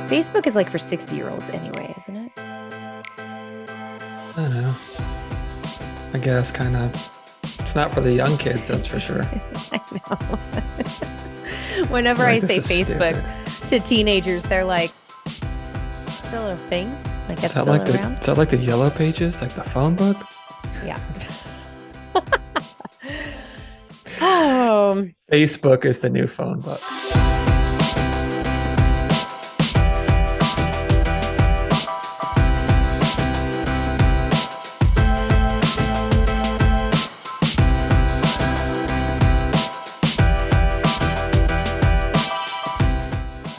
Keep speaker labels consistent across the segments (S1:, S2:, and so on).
S1: Facebook is like for 60-year-olds anyway, isn't it?
S2: I don't know. I guess kind of. It's not for the young kids, that's for sure.
S1: I know. Whenever I
S2: Like, this
S1: say
S2: is
S1: Facebook
S2: stupid.
S1: to teenagers, they're like, still a thing? Like
S2: Is
S1: it's
S2: that
S1: still
S2: like the
S1: around?
S2: is that like the yellow pages, like the phone book?
S1: Yeah. Oh,
S2: Facebook is the new phone book.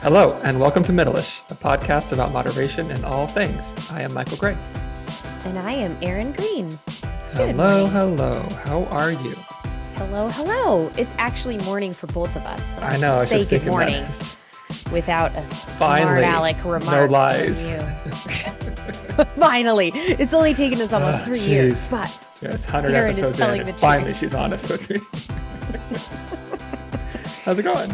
S2: Hello, and welcome to Middleish, a podcast about moderation in all things. I am Michael Gray.
S1: and I am Erin Green. Good
S2: Hello,
S1: morning.
S2: hello. How are you?
S1: Hello, hello. It's actually morning for both of us. So
S2: I know, I was
S1: say
S2: just
S1: good
S2: thinking
S1: morning
S2: that.
S1: without a
S2: Finally,
S1: smart aleck remark
S2: no
S1: from
S2: lies.
S1: you. Finally. It's only taken us almost 3 years,
S2: Jeez.
S1: but
S2: Yes, 100
S1: Erin is
S2: episodes
S1: telling
S2: in,
S1: the
S2: and
S1: truth.
S2: finally she's honest with me. How's it going?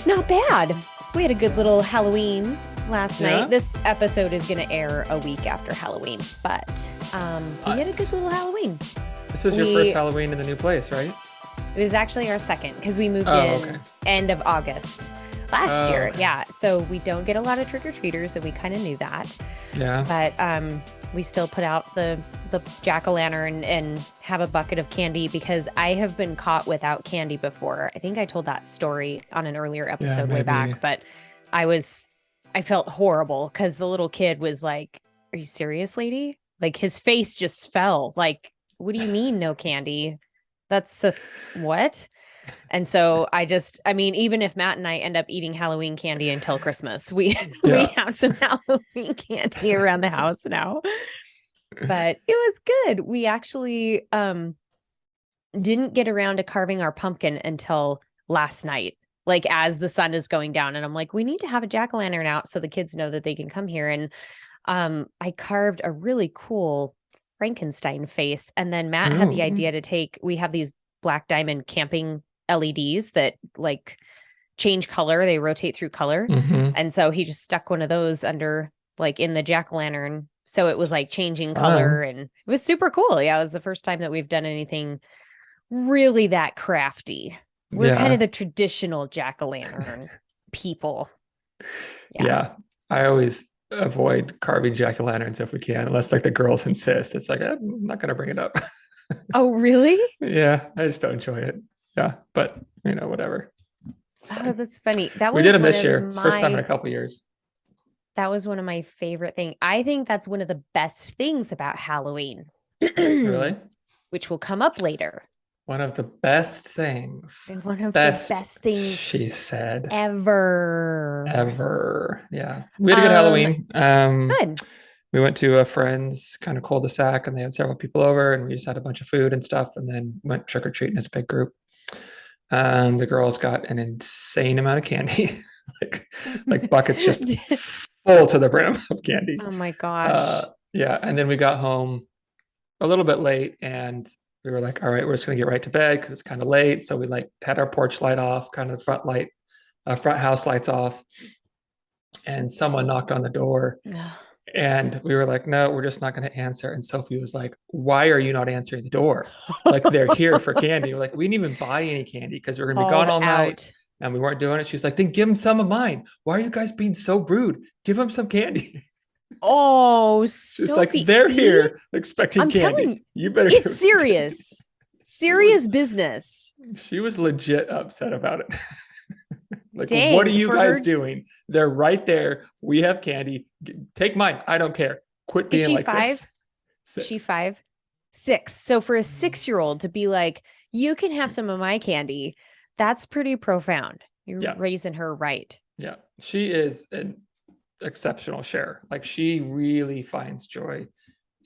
S1: not bad. We had a good little Halloween last
S2: Yeah?
S1: night. This episode is going to air a week after Halloween, but we had a good little Halloween.
S2: This was your first Halloween in the new place, right?
S1: It was actually our second because we moved
S2: Oh,
S1: in
S2: okay.
S1: end of August last
S2: Oh,
S1: year.
S2: okay.
S1: Yeah. So we don't get a lot of trick-or-treaters, and we kind of knew that.
S2: Yeah.
S1: But we still put out the jack-o'-lantern and have a bucket of candy because I have been caught without candy before. I think I told that story on an earlier episode way
S2: maybe.
S1: back, but I felt horrible because the little kid was like, "Are you serious, lady?" Like his face just fell. Like, what do you mean no candy? That's what? And so I mean, even if Matt and I end up eating Halloween candy until Christmas, we we
S2: Yeah.
S1: have some Halloween candy around the house now. But it was good. We actually didn't get around to carving our pumpkin until last night, like as the sun is going down. And I'm like, we need to have a jack-o'-lantern out so the kids know that they can come here. And I carved a really cool Frankenstein face. And then Matt had the
S2: Ooh.
S1: idea we have these black diamond camping LEDs that like change color, they rotate through color.
S2: Mm-hmm.
S1: And so he just stuck one of those under like in the jack-o'-lantern. So it was like changing
S2: Fun.
S1: color and it was super cool. Yeah, it was the first time that we've done anything really that crafty. We're kind
S2: Yeah.
S1: of the traditional jack-o'-lantern people.
S2: Yeah. I always avoid carving jack-o'-lanterns if we can, unless like the girls insist. It's like, I'm not gonna bring it up.
S1: Oh, really?
S2: Yeah, I just don't enjoy it. Yeah, but whatever. It's
S1: Oh,
S2: fine.
S1: that's funny. That
S2: We
S1: was
S2: did them
S1: one
S2: this
S1: of
S2: year. It's the first time in a
S1: my
S2: couple years.
S1: that was one of my favorite things. I think that's one of the best things about Halloween,
S2: Really?
S1: which will come up later.
S2: One of the best things.
S1: And one of
S2: Best,
S1: the best things
S2: she said,
S1: ever.
S2: ever. Yeah. We had a good Halloween.
S1: Good.
S2: We went to a friend's kind of cul-de-sac and they had several people over and we just had a bunch of food and stuff and then went trick-or-treating as a big group. The girls got an insane amount of candy, like buckets just full to the brim of candy.
S1: Oh my gosh.
S2: Yeah. And then we got home a little bit late and we were like, all right, we're just gonna get right to bed because it's kind of late. So we like had our porch light off, kind of the front house lights off, and someone knocked on the door. And we were like, no, we're just not going to answer. And Sophie was like, why are you not answering the door? Like they're here for candy. We're like, we didn't even buy any candy because we are going to be gone
S1: Called
S2: all night
S1: out.
S2: and we weren't doing it. She's like, then give them some of mine. Why are you guys being so rude? Give them some candy.
S1: Oh,
S2: She's like,
S1: Sophie,
S2: they're
S1: see?
S2: here expecting
S1: I'm
S2: candy.
S1: telling
S2: You better give
S1: it's
S2: them some candy."
S1: serious. Serious business.
S2: She was legit upset about it. Like,
S1: Dang,
S2: what are you
S1: for
S2: guys
S1: her-
S2: doing? They're right there. We have candy. Take mine. I don't care. Quit
S1: Is
S2: being
S1: she
S2: like
S1: five?
S2: this.
S1: Is she 5? 6. So for a 6-year-old to be like, you can have some of my candy, that's pretty profound. You're
S2: Yeah.
S1: raising her right.
S2: Yeah, she is an exceptional sharer. Like she really finds joy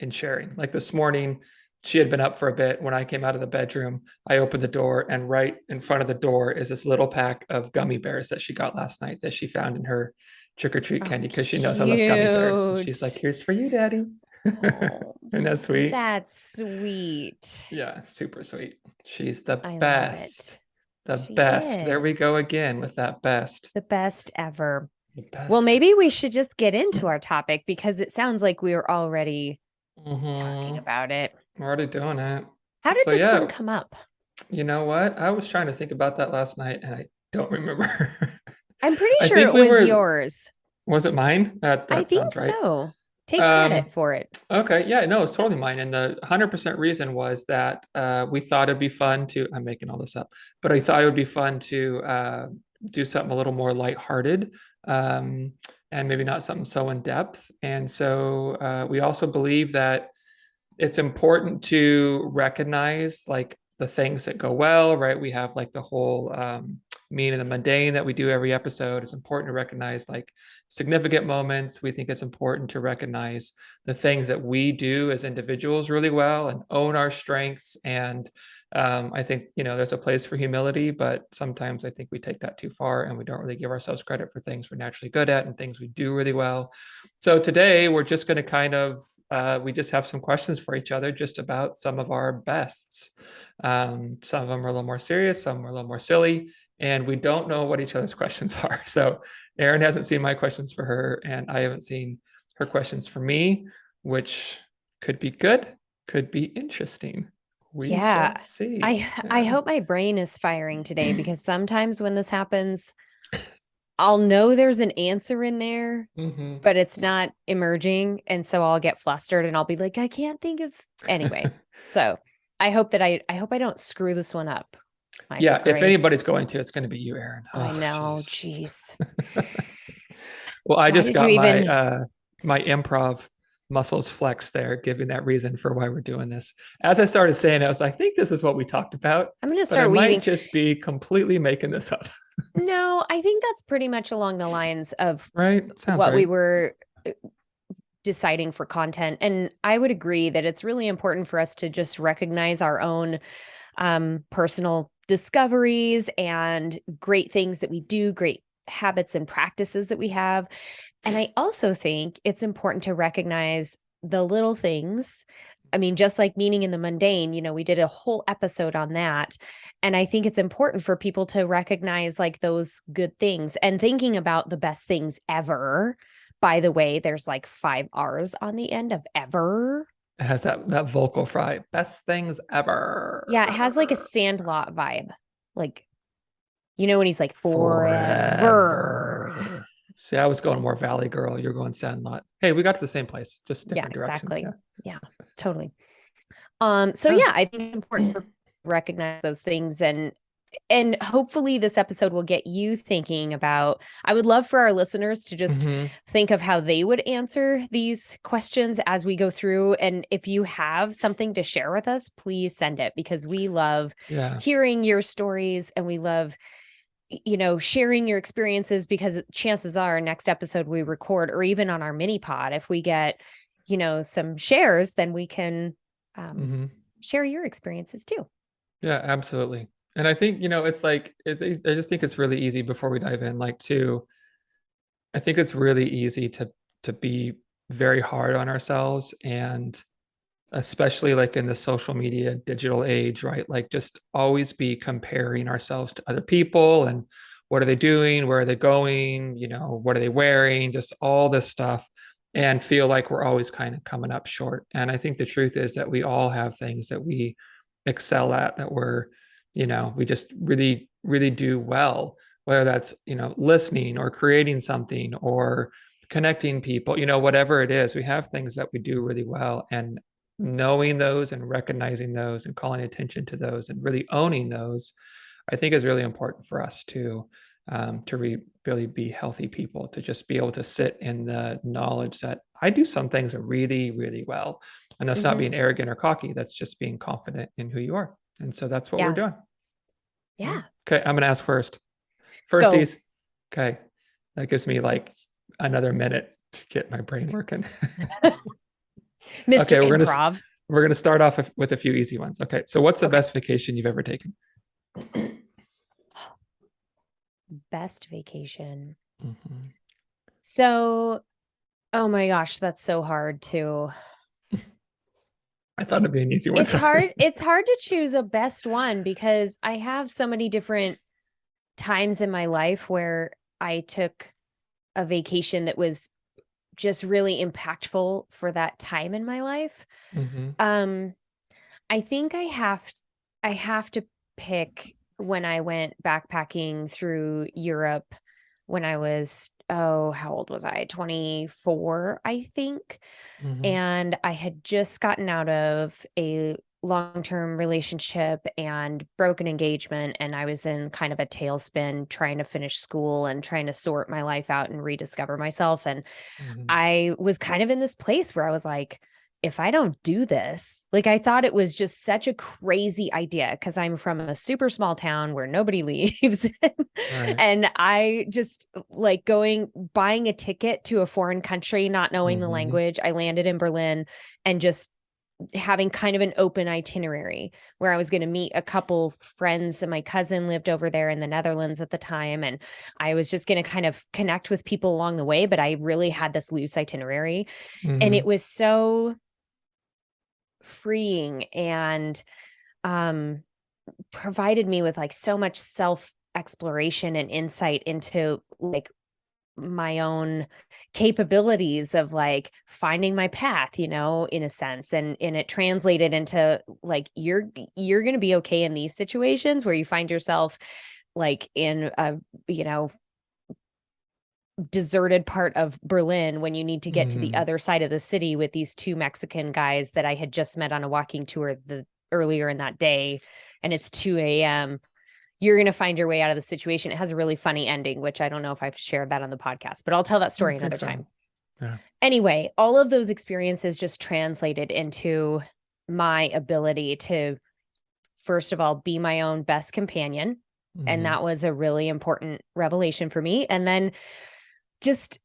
S2: in sharing. Like this morning, she had been up for a bit. When I came out of the bedroom, I opened the door and right in front of the door is this little pack of gummy bears that she got last night that she found in her trick-or-treat
S1: Oh,
S2: candy because she knows I love gummy bears. And she's like,
S1: cute.
S2: here's for you, Daddy.
S1: Oh,
S2: Isn't that sweet?
S1: that's sweet.
S2: Yeah, super sweet. She's the
S1: I love
S2: best.
S1: it.
S2: The
S1: She
S2: best. There we
S1: is.
S2: go again with that best.
S1: The best ever.
S2: The
S1: Well,
S2: best
S1: maybe we should just get into our topic because it sounds like we were already talking
S2: Mm-hmm.
S1: about it.
S2: We're already doing it.
S1: How did
S2: So
S1: this one
S2: yeah,
S1: come up?
S2: you know what? I was trying to think about that last night and I don't remember.
S1: I'm pretty
S2: I
S1: sure
S2: think
S1: it
S2: we
S1: was
S2: were,
S1: yours.
S2: was it mine? That
S1: I
S2: that
S1: think
S2: sounds right.
S1: so. Take
S2: Um,
S1: credit for it.
S2: okay, yeah, no, it's totally mine. And the 100% reason was that we thought it'd be fun to, I'm making all this up, but I thought it would be fun to do something a little more lighthearted, um, and maybe not something so in depth. And so we also believe that it's important to recognize like the things that go well, right? We have like the whole mean and the mundane that we do every episode. It's important to recognize like significant moments. We think it's important to recognize the things that we do as individuals really well and own our strengths. And I think, there's a place for humility, but sometimes I think we take that too far and we don't really give ourselves credit for things we're naturally good at and things we do really well. So today we're just going to we just have some questions for each other just about some of our bests. Some of them are a little more serious, some are a little more silly, and we don't know what each other's questions are. So Erin hasn't seen my questions for her, and I haven't seen her questions for me, which could be good, could be interesting. We
S1: Yeah.
S2: shall see.
S1: I
S2: Yeah.
S1: hope my brain is firing today because sometimes when this happens, I'll know there's an answer in there,
S2: Mm-hmm.
S1: but it's not emerging. And so I'll get flustered and I'll be like, I can't think of anyway. So I hope I don't screw this one up, Michael
S2: Yeah, if
S1: Gray.
S2: anybody's going to, it's going to be you, Erin.
S1: I
S2: Oh,
S1: know,
S2: jeez.
S1: jeez.
S2: Well, I
S1: Why
S2: just
S1: did you
S2: got my
S1: even
S2: my improv muscles flexed there, giving that reason for why we're doing this. As I started saying, I was like, I think this is what we talked about,
S1: I'm gonna
S2: but I
S1: start
S2: might
S1: weaving.
S2: just be completely making this up.
S1: No, I think that's pretty much along the lines of
S2: Right? Sounds
S1: what we
S2: right.
S1: were deciding for content. And I would agree that it's really important for us to just recognize our own personal discoveries and great things that we do, great habits and practices that we have. And I also think it's important to recognize the little things. I mean, just like meaning in the mundane, we did a whole episode on that. And I think it's important for people to recognize like those good things and thinking about the best things ever. By the way, there's like 5 R's on the end of ever.
S2: It has that vocal fry. Best things
S1: Yeah, it has like a
S2: ever.
S1: Sandlot vibe. Like, when he's like, forever.
S2: Forever. See, I was going more Valley Girl. You're going Sandlot. Hey, we got to the same place, just
S1: Yeah,
S2: different directions.
S1: exactly.
S2: Yeah.
S1: Yeah, totally. So
S2: Yeah.
S1: yeah, I think it's important to recognize those things and hopefully this episode will get you thinking about. I would love for our listeners to just
S2: Mm-hmm.
S1: think of how they would answer these questions as we go through. And if you have something to share with us, please send it because we love
S2: Yeah.
S1: hearing your stories and we love sharing your experiences because chances are next episode we record or even on our mini pod, if we get, some shares, then we can
S2: Mm-hmm.
S1: share your experiences too.
S2: Yeah, absolutely. And I think, it's like, I just think it's really easy before we dive in, like, I think it's really easy to be very hard on ourselves and especially like in the social media digital age, right? Like just always be comparing ourselves to other people and what are they doing? Where are they going? What are they wearing? Just all this stuff and feel like we're always kind of coming up short. And I think the truth is that we all have things that we excel at that we just really, really do well, whether that's, listening or creating something or connecting people, whatever it is, we have things that we do really well. And knowing those and recognizing those and calling attention to those and really owning those, I think is really important for us really be healthy people, to just be able to sit in the knowledge that I do some things really, really well. And that's not
S1: Mm-hmm.
S2: being arrogant or cocky. That's just being confident in who you are. And so that's what we're
S1: Yeah.
S2: doing.
S1: Yeah.
S2: Okay. I'm going to ask first.
S1: Go.
S2: Firsties. Okay. That gives me like another minute to get my brain working.
S1: Mr.
S2: Okay.
S1: Improv.
S2: We're going to start off with a few easy ones. Okay. So what's the
S1: Okay.
S2: best vacation you've ever taken?
S1: Best vacation.
S2: Mm-hmm.
S1: So, oh my gosh, that's so hard to.
S2: I thought it'd be an easy one.
S1: It's
S2: Sorry.
S1: hard. It's hard to choose a best one because I have so many different times in my life where I took a vacation that was just really impactful for that time in my life.
S2: Hmm.
S1: Um, I think I have to pick when I went backpacking through Europe when I was, oh, how old was I? 24, I think.
S2: Hmm.
S1: And I had just gotten out of a long-term relationship and broken engagement, and I was in kind of a tailspin trying to finish school and trying to sort my life out and rediscover myself. And
S2: Hmm.
S1: I was kind of in this place where I was like, if I don't do this, like I thought it was just such a crazy idea because I'm from a super small town where nobody leaves.
S2: Right.
S1: And I just like buying a ticket to a foreign country, not knowing the
S2: Hmm.
S1: language. I landed in Berlin and just having kind of an open itinerary where I was going to meet a couple friends, and my cousin lived over there in the Netherlands at the time, and I was just going to kind of connect with people along the way, but I really had this loose itinerary, and it
S2: Hmm.
S1: was so freeing and um provided me with like so much self exploration and insight into like my own capabilities of like finding my path, in a sense. And it translated into like you're going to be okay in these situations where you find yourself like in a, you know, deserted part of Berlin when you need to get to the
S2: Hmm.
S1: other side of the city with these two Mexican guys that I had just met on a walking tour the earlier in that day, and it's 2 a.m. You're going to find your way out of the situation. It has a really funny ending, which I don't know if I've shared that on the podcast, but I'll tell that
S2: I
S1: story
S2: don't think
S1: another
S2: so.
S1: time.
S2: Yeah.
S1: Anyway, all of those experiences just translated into my ability to, first of all, be my own best companion. And
S2: Hmm.
S1: that was a really important revelation for me. And then just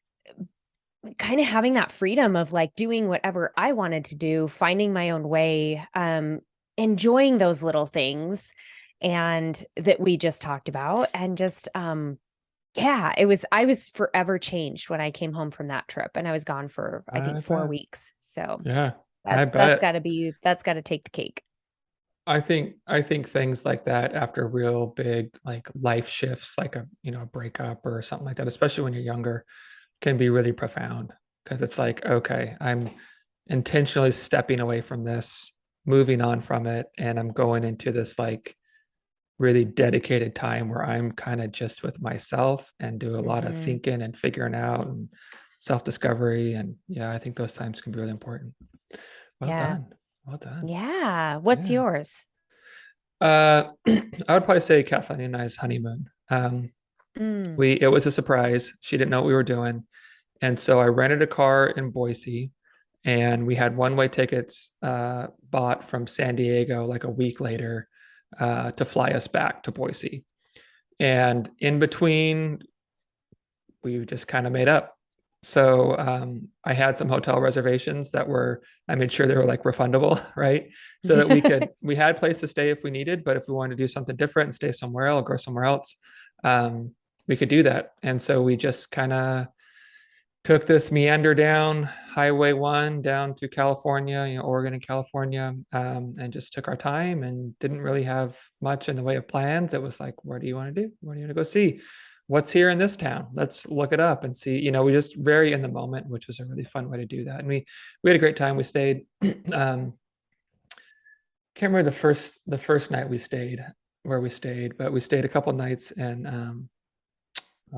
S1: kind of having that freedom of like doing whatever I wanted to do, finding my own way, enjoying those little things and that we just talked about. And just yeah, I was forever changed when I came home from that trip, and I was gone for I think
S2: I
S1: 4
S2: bet.
S1: weeks. So
S2: Yeah, I
S1: that's
S2: bet.
S1: gotta be that's gotta take the cake.
S2: I think things like that after real big like life shifts, like a a breakup or something like that, especially when you're younger, can be really profound because it's like, okay, I'm intentionally stepping away from this, moving on from it, and I'm going into this like really dedicated time where I'm kind of just with myself and do a lot of
S1: Hmm.
S2: thinking and figuring out and self-discovery. And yeah, I think those times can be really important. Well
S1: Yeah.
S2: done. Well done.
S1: Yeah. What's
S2: Yeah.
S1: yours?
S2: I would probably say Kathleen and I's honeymoon.
S1: Mm.
S2: It was a surprise. She didn't know what we were doing. And so I rented a car in Boise, and we had one-way tickets bought from San Diego like a week later to fly us back to Boise. And in between, we just kind of made up. So I had some hotel reservations I made sure they were like refundable, right? So that we had a place to stay if we needed, but if we wanted to do something different and stay somewhere else, go somewhere else, um, we could do that. And so we just kind of took this meander down Highway 1 down to California, Oregon and California, and just took our time and didn't really have much in the way of plans. It was like, what do you want to do? What do you want to go see? What's here in this town? Let's look it up and see. We just very in the moment, which was a really fun way to do that. And we had a great time. We stayed. Can't remember the first night we stayed where we stayed, but we stayed a couple nights in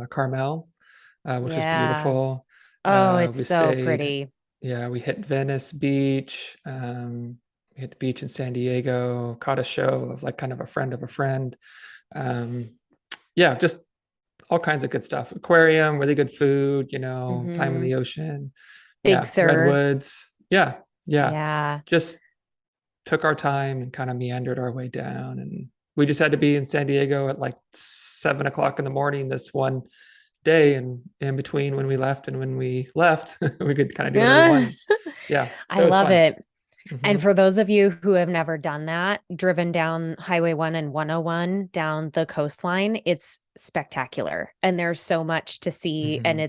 S2: Carmel, which was
S1: Yeah.
S2: beautiful.
S1: Oh, it's
S2: We
S1: so
S2: stayed,
S1: pretty.
S2: yeah, we hit Venice Beach. We hit the beach in San Diego, caught a show of like kind of a friend of a friend. Um, yeah, just all kinds of good stuff. Aquarium, really good food, time in
S1: Hmm.
S2: the ocean.
S1: Big
S2: Yeah,
S1: Sur.
S2: redwoods. Yeah, yeah.
S1: Yeah.
S2: Just took our time and kind of meandered our way down. And we just had to be in San Diego at like 7 o'clock in the morning this one day, and in between when we left and when we left we could kind of do whatever we wanted. Yeah,
S1: I
S2: so it was
S1: love
S2: fun.
S1: it.
S2: Hmm.
S1: And for those of you who have never done that, driven down Highway 1 and 101 down the coastline, it's spectacular. And there's so much to see. And
S2: Hmm.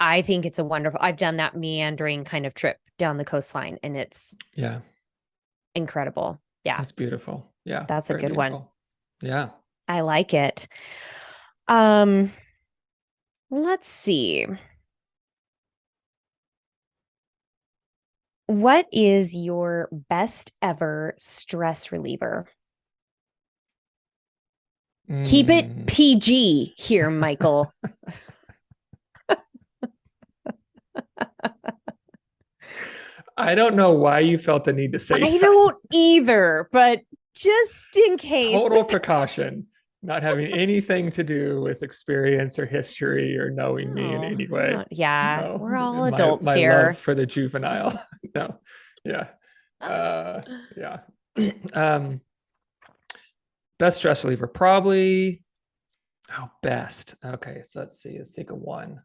S1: I think it's a wonderful, I've done that meandering kind of trip down the coastline, and it's
S2: Yeah,
S1: incredible. Yeah,
S2: it's beautiful. Yeah,
S1: that's a
S2: very
S1: good one.
S2: beautiful. Yeah.
S1: I like it. Um, Let's see. What is your best ever stress reliever? Keep it
S2: Mm.
S1: PG here, Michael.
S2: I don't know why you felt the need to say
S1: I
S2: that.
S1: don't either, but just in case.
S2: Total precaution, not having anything to do with experience or history or knowing me in
S1: Oh,
S2: any way.
S1: yeah,
S2: No,
S1: we're all
S2: my
S1: adults
S2: my love
S1: here.
S2: for the juvenile. No, yeah, yeah. um, best stress reliever, probably. Oh, best. Okay, so let's see. Let's take a one.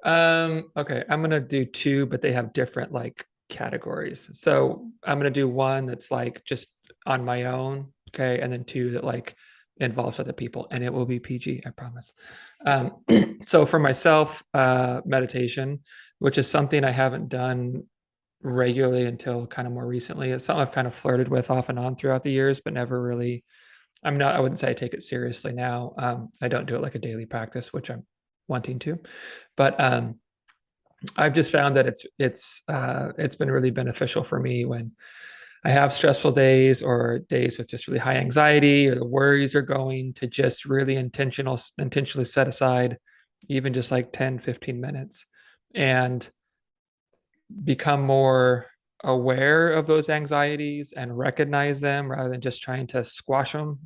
S2: Okay, I'm gonna do two, but they have different like categories. So I'm gonna do one that's like just on my own, okay, and then two that like involves other people, and it will be PG, I promise. So for myself, meditation, which is something I haven't done regularly until kind of more recently. It's something I've kind of flirted with off and on throughout the years, but never really. I wouldn't say I take it seriously now. I don't do it like a daily practice, which I'm wanting to, but I've just found that it's been really beneficial for me when I have stressful days or days with just really high anxiety or the worries are going to just really intentionally set aside even just like 10, 15 minutes and become more aware of those anxieties and recognize them rather than just trying to squash them,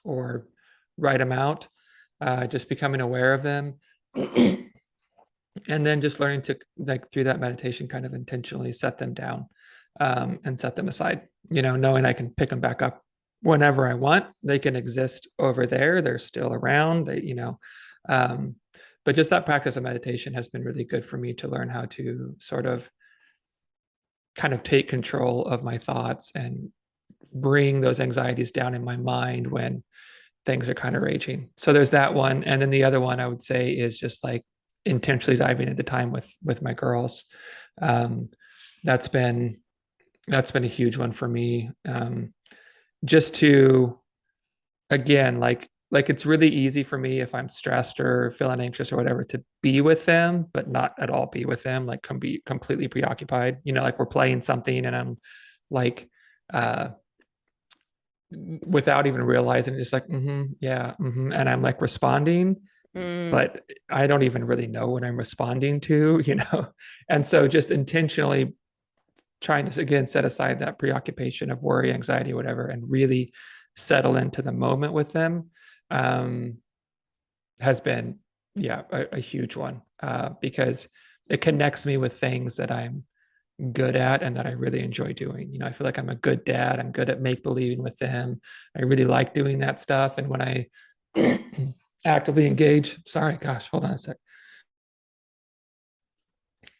S2: or write them out. Just becoming aware of them. And then just learning to like through that meditation kind of intentionally set them down, and set them aside, knowing I can pick them back up whenever I want. They can exist over there, they're still around, um, but just that practice of meditation has been really good for me to learn how to sort of kind of take control of my thoughts and bring those anxieties down in my mind when things are kind of raging. So there's that one, and then the other one I would say is just like intentionally diving into time with my girls. Um, that's been that's been a huge one for me. Just to again like it's really easy for me if I'm stressed or feeling anxious or whatever to be with them, but not at all be with them. Like can be completely preoccupied. Like we're playing something and I'm like uh without even realizing just like yeah and I'm like responding,
S1: Mm,
S2: but I don't even really know what I'm responding to, and so just intentionally trying to again set aside that preoccupation of worry, anxiety, whatever, and really settle into the moment with them, um, has been, yeah, a huge one, because it connects me with things that I'm good at and that I really enjoy doing. I feel like I'm a good dad. I'm good at make believing with them. I really like doing that stuff. And when I actively engage, sorry, gosh, hold on a sec.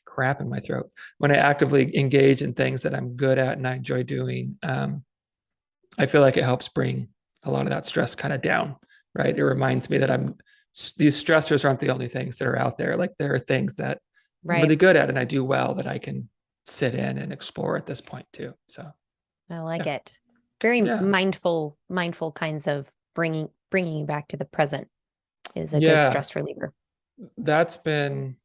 S2: Crap in my throat. When I actively engage in things that I'm good at and I enjoy doing, I feel like it helps bring a lot of that stress kind of down, right? It reminds me that these stressors aren't the only things that are out there. Like there are things that I'm
S1: right.
S2: really good at and I do well that I can sit in and explore at this point too. So
S1: I like
S2: yeah,
S1: it. Very
S2: yeah,
S1: mindful kinds of bringing you back to the present is a good
S2: yeah.
S1: stress reliever.
S2: That's been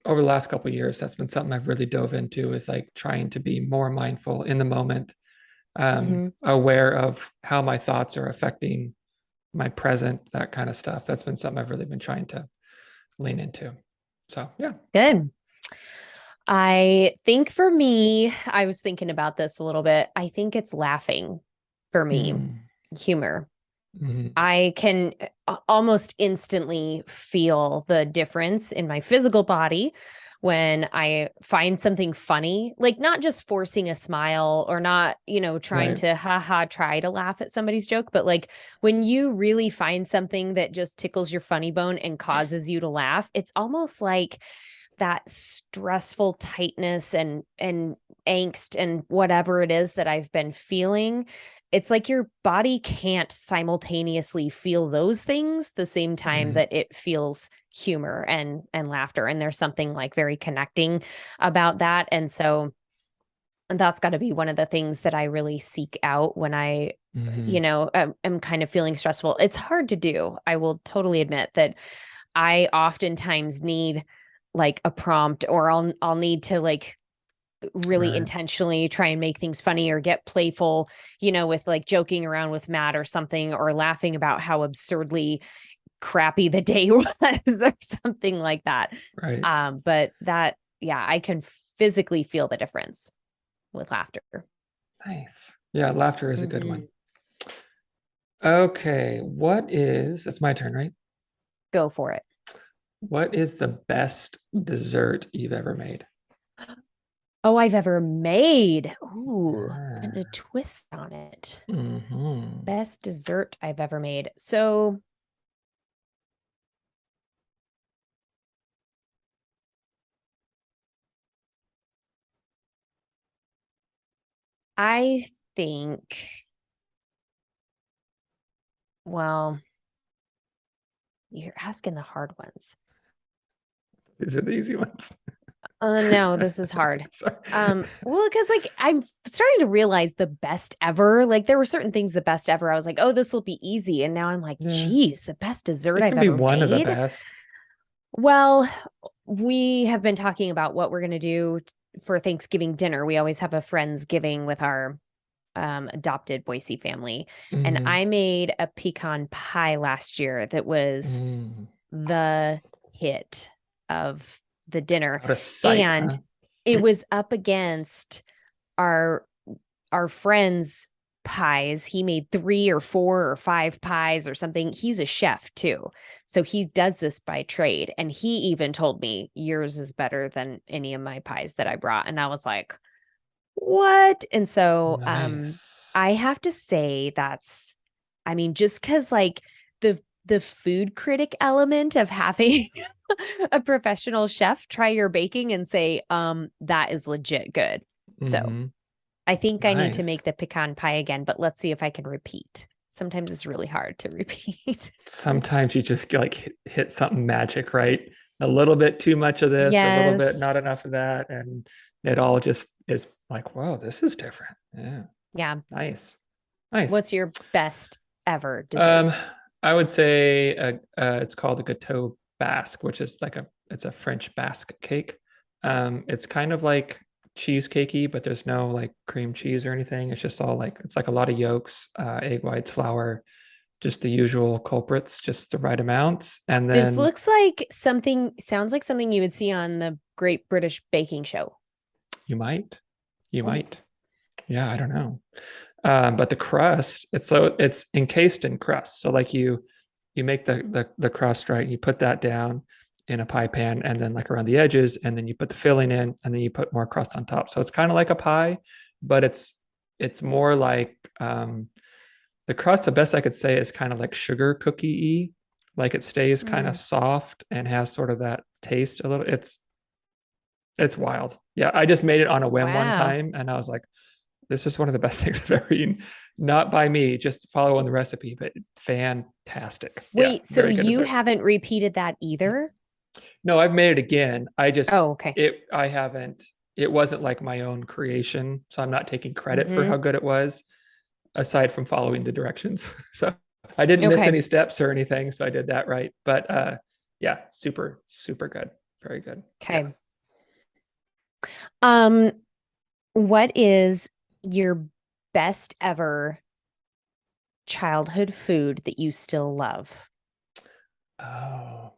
S2: over the last couple of years. That's been something I've really dove into is like trying to be more mindful in the moment,
S1: Hmm.
S2: aware of how my thoughts are affecting my present, that kind of stuff. That's been something I've really been trying to lean into. So yeah.
S1: Good. I think for me, I was thinking about this a little bit. I think it's laughing for me,
S2: Mm,
S1: humor.
S2: mhm.
S1: I can almost instantly feel the difference in my physical body when I find something funny, like not just forcing a smile or not, trying
S2: Right.
S1: to try to laugh at somebody's joke, but like when you really find something that just tickles your funny bone and causes you to laugh, it's almost like that stressful tightness and angst and whatever it is that I've been feeling. It's like your body can't simultaneously feel those things the same time
S2: Mhm.
S1: that it feels humor and laughter, and there's something like very connecting about that. And so And that's got to be one of the things that I really seek out when I,
S2: Hmm.
S1: am kind of feeling stressful. It's hard to do. I will totally admit that I oftentimes need like a prompt, or I'll need to like really
S2: Right.
S1: intentionally try and make things funny or get playful, with like joking around with Matt or something, or laughing about how absurdly crappy the day was or something like that.
S2: Right.
S1: But that, yeah, I can physically feel the difference with laughter.
S2: Nice. Yeah, laughter is a good one.
S1: Hmm.
S2: Okay, it's my turn, right?
S1: Go for it.
S2: What is the best dessert you've ever made?
S1: Oh, I've ever made. Ooh, putting a
S2: Ah.
S1: twist on it.
S2: Hmm.
S1: Best dessert I've ever made. So I think, well, you're asking the hard ones.
S2: These are the easy ones.
S1: No, this is hard.
S2: Sorry.
S1: Well, because like I'm starting to realize the best ever. Like there were certain things the best ever. I was like, oh, this will be easy. And now I'm like,
S2: Yeah,
S1: geez, the best dessert
S2: it
S1: I've
S2: can be
S1: ever
S2: one of the
S1: made.
S2: best.
S1: Well, we have been talking about what we're gonna do for Thanksgiving dinner. We always have a Friendsgiving with our adopted Boise family. And
S2: Hmm.
S1: I made a pecan pie last year that was
S2: Mm.
S1: the hit of the dinner.
S2: Out of sight,
S1: And
S2: huh?
S1: it was up against our our friend's pies. He made 3 or 4 or 5 pies or something. He's a chef too. So he does this by trade. And he even told me yours is better than any of my pies that I brought. And I was like, what? And so
S2: Nice.
S1: I have to say that's, I mean, just because like the food critic element of having a professional chef try your baking and say, that is legit good. So
S2: Hmm.
S1: I think I need to
S2: Nice.
S1: make the pecan pie again, but let's see if I can repeat. Sometimes it's really hard to repeat.
S2: Sometimes you just like hit something magic, right? A little bit too much of this or a little bit
S1: Yes.
S2: not enough of that. And it all just is like, whoa, this is different. Yeah.
S1: Yeah.
S2: Nice. Nice.
S1: What's your best ever dessert?
S2: Um, I would say it's called a gâteau basque, which is it's a French basque cake. It's kind of like cheesecakey, but there's no like cream cheese or anything. It's just all like it's like a lot of yolks, egg whites, flour, just the usual culprits, just the right amounts. And
S1: This
S2: then
S1: looks like something, sounds like something you would see on the Great British Baking Show.
S2: you might, you
S1: Oh,
S2: might, yeah, I don't know. But the crust, it's encased in crust. So like you make the crust, right? You put that down in a pie pan and then like around the edges, and then you put the filling in, and then you put more crust on top. So it's kind of like a pie, but it's more like the crust, the best I could say is kind of like sugar cookie-y. Like it stays kind of
S1: mm,
S2: soft and has sort of that taste a little. It's wild. Yeah, I just made it on a whim one
S1: wow.
S2: time and I was like, this is one of the best things I've ever eaten. Not by me, just following the recipe, but fantastic. Yeah,
S1: Wait, so
S2: very good
S1: you
S2: dessert.
S1: haven't repeated that either?
S2: No, I've made it again.
S1: Oh, okay.
S2: I haven't, it wasn't like my own creation. So I'm not taking credit for
S1: Hmm.
S2: how good it was, aside from following the directions. So I didn't miss
S1: Okay.
S2: any steps or anything. So I did that right. But yeah, super, super good. Very good. Yeah.
S1: Okay. Um, what is your best ever childhood food that you still love?
S2: Oh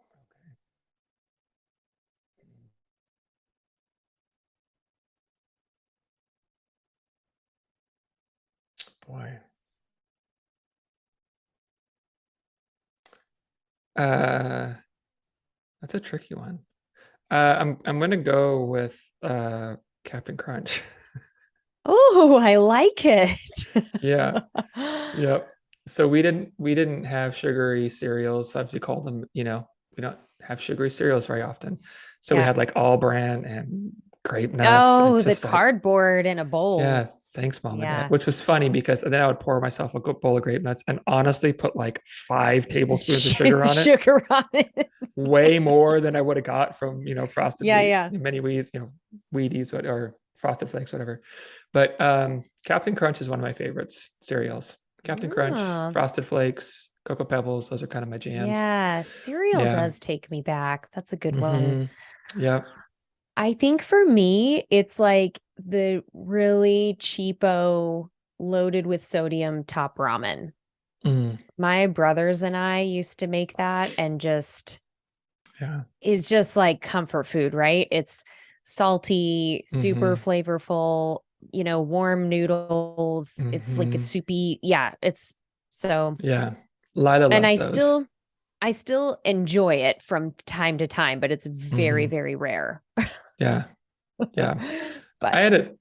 S2: boy. Uh, that's a tricky one. I'm gonna go with Captain Crunch.
S1: Oh, I like it.
S2: Yeah, yep. So we didn't have sugary cereals. As we call them, we don't have sugary cereals very often. So we
S1: Yeah.
S2: had like all bran and grape nuts and
S1: Oh, the
S2: just like,
S1: cardboard in a bowl.
S2: yeah, thanks, mom and dad.
S1: Yeah.
S2: Which was funny because then I would pour myself a bowl of grape nuts and honestly put like 5 tablespoons of sugar on it,
S1: Sugar on it.
S2: way more than I would have got from, Frosted
S1: Yeah,
S2: Wheat,
S1: yeah.
S2: many Wheaties, Wheaties or Frosted Flakes, whatever. But Captain Crunch is one of my favorites cereals. Captain Crunch,
S1: Oh,
S2: Frosted Flakes, Cocoa Pebbles, those are kind of my jams.
S1: yeah. Cereal
S2: Yeah.
S1: does take me back. That's a good one.
S2: Yeah.
S1: I think for me, it's like the really cheapo, loaded with sodium top ramen.
S2: Mm.
S1: My brothers and I used to make that and just
S2: Yeah.
S1: is just like comfort food, right? It's salty, super
S2: Hmm.
S1: flavorful, warm noodles. It's like a
S2: Hmm.
S1: soupy, yeah, it's so
S2: Yeah. Lila
S1: and
S2: loves those.
S1: I still enjoy it from time to time, but it's very,
S2: Hmm.
S1: very rare.
S2: Yeah. Yeah. I
S1: But
S2: had it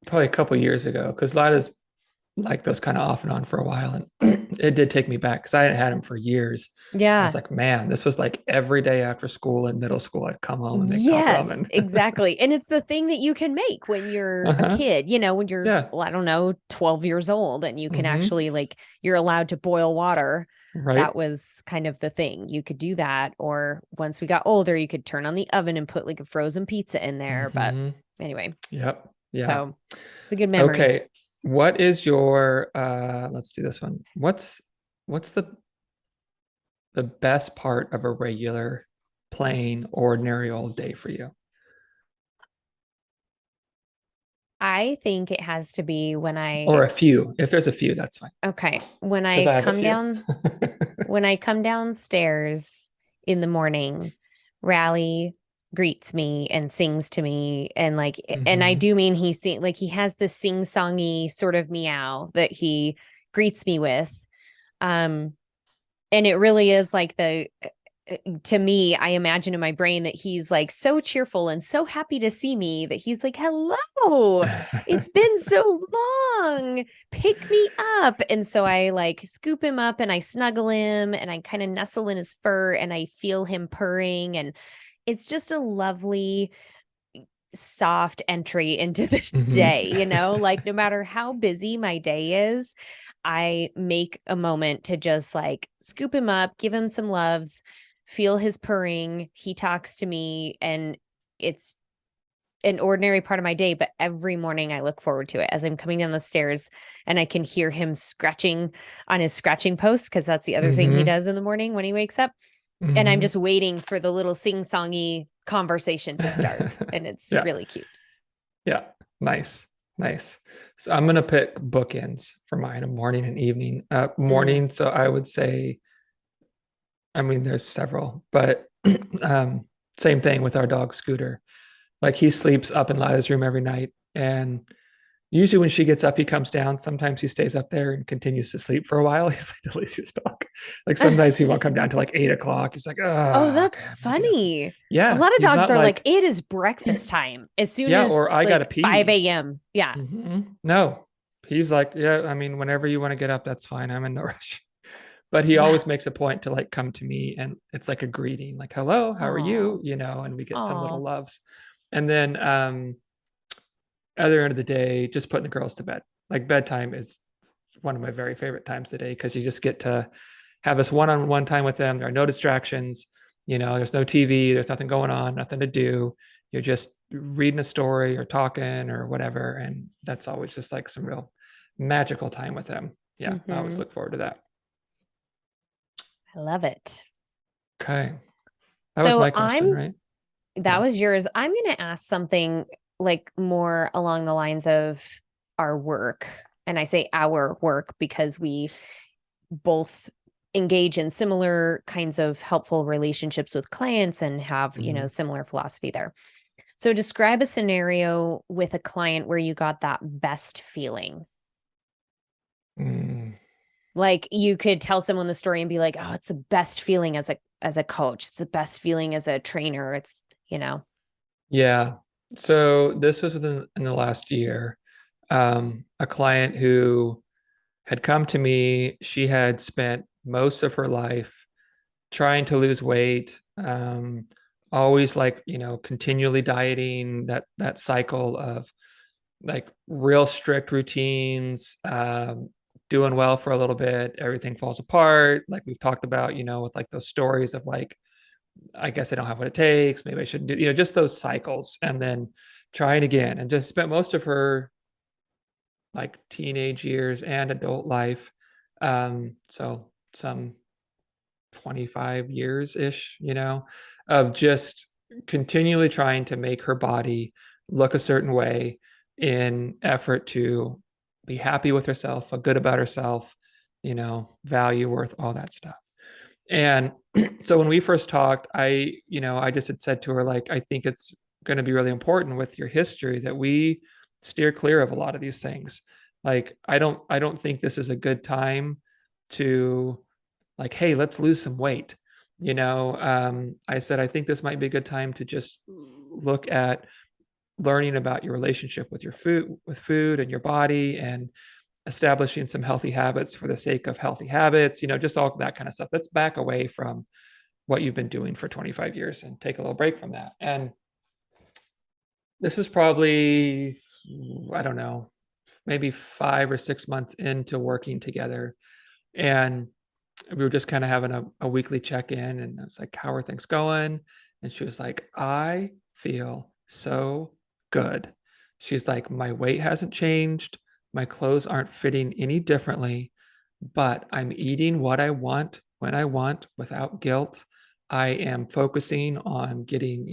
S2: probably a couple years ago because Lila's like those kind of off and on for a while. And it did take me back because I hadn't had them for years. I was
S1: yeah.
S2: like, man, this was like every day after school in middle school, I'd come home and make top
S1: Yes,
S2: ramen.
S1: exactly. And it's the thing that you can make when you're a
S2: Uh-huh.
S1: kid, when you're,
S2: Yeah.
S1: well, I don't know, 12 years old and you can
S2: Hmm.
S1: actually like you're allowed to boil water. That
S2: Right.
S1: was kind of the thing. You could do that. Or once we got older, you could turn on the oven and put like a frozen pizza in there. But
S2: Hmm.
S1: anyway,
S2: Yep. Yeah.
S1: so it's a good memory.
S2: Okay. What is your let's do this one. What's the best part of a regular, plain, ordinary old day for you?
S1: I think it has to be
S2: Or a few. If there's a few, that's fine.
S1: when
S2: Because
S1: I
S2: I have a
S1: come
S2: few.
S1: down when I come downstairs in the morning, Rally greets me and sings to me and I
S2: Hmm.
S1: do mean he has this sing-songy sort of meow that he greets me with. Um and it really is like the to me, I imagine in my brain that he's like so cheerful and so happy to see me that he's like, hello, it's been so long. Pick me up. And so I like scoop him up and I snuggle him and I kind of nestle in his fur and I feel him purring. And it's just a lovely, soft entry into the
S2: Hmm.
S1: day, like no matter how busy my day is, I make a moment to just like scoop him up, give him some loves, feel his purring. He talks to me, and it's an ordinary part of my day, but every morning I look forward to it as I'm coming down the stairs and I can hear him scratching on his scratching post because that's the other thing he
S2: Hmm.
S1: does in the morning when he wakes up. And I'm
S2: Hmm.
S1: just waiting for the little sing-songy conversation to start. And it's
S2: Yeah.
S1: really cute.
S2: Yeah. Nice. Nice. So I'm gonna pick bookends for mine, a morning and evening.
S1: Mm.
S2: Morning, so I would say, I mean, there's several, but um, same thing with our dog Scooter. Like he sleeps up in Lila's room every night, and usually when she gets up, he comes down. Sometimes he stays up there and continues to sleep for a while. He's like the laziest dog. Like sometimes he won't come down till like 8 o'clock. He's like,
S1: Oh,
S2: oh, okay,
S1: that's
S2: I'm gonna get up.
S1: funny. A
S2: Yeah,
S1: lot of
S2: he's
S1: dogs
S2: not
S1: are like,
S2: like,
S1: it is breakfast time as soon
S2: yeah,
S1: as
S2: or I gotta
S1: like 5
S2: pee.
S1: a.m. Yeah.
S2: No, he's like, yeah, I mean, whenever you want to get up, that's fine. I'm in no rush. But he
S1: Wow.
S2: always makes a point to like come to me and it's like a greeting, like, hello, how are you?
S1: Oh,
S2: And we get some little
S1: oh,
S2: loves. And then other end of the day, just putting the girls to bed. Like bedtime is one of my very favorite times of the day because you just get to have this one-on-one time with them. There are no distractions. There's no TV, there's nothing going on, nothing to do. You're just reading a story or talking or whatever. And that's always just like some real magical time with them. Yeah, I always
S1: hmm.
S2: look forward to that.
S1: I love it.
S2: Okay. That was
S1: So
S2: my question, right?
S1: that
S2: Yeah.
S1: was yours. I'm going to ask something like more along the lines of our work. And I say our work because we both engage in similar kinds of helpful relationships with clients and have,
S2: Mhm.
S1: similar philosophy there. So describe a scenario with a client where you got that best feeling.
S2: Mm.
S1: Like you could tell someone the story and be like, "Oh, it's the best feeling as a coach. It's the best feeling as a trainer. It's, you know."
S2: Yeah. So this was within in the last year. A client who had come to me. She had spent most of her life trying to lose weight, always like, continually dieting, that cycle of like real strict routines, doing well for a little bit, everything falls apart. Like we've talked about, with like those stories of like, I guess I don't have what it takes. Maybe I shouldn't do, just those cycles. And then trying again, and just spent most of her like teenage years and adult life. So some 25 years ish, of just continually trying to make her body look a certain way in effort to be happy with herself, feel good about herself, value, worth, all that stuff. And so when we first talked, I just had said to her, like, I think it's going to be really important with your history that we steer clear of a lot of these things. Like, I don't think this is a good time to, like, hey, let's lose some weight. I said, I think this might be a good time to just look at learning about your relationship with food and your body, and establishing some healthy habits for the sake of healthy habits, just all that kind of stuff. Let's back away from what you've been doing for 25 years and take a little break from that. And this was probably, I don't know, maybe 5 or 6 months into working together. And we were just kind of having a weekly check-in, and I was like, how are things going? And she was like, I feel so good. She's like, my weight hasn't changed, my clothes aren't fitting any differently, but I'm eating what I want when I want without guilt. I am focusing on getting,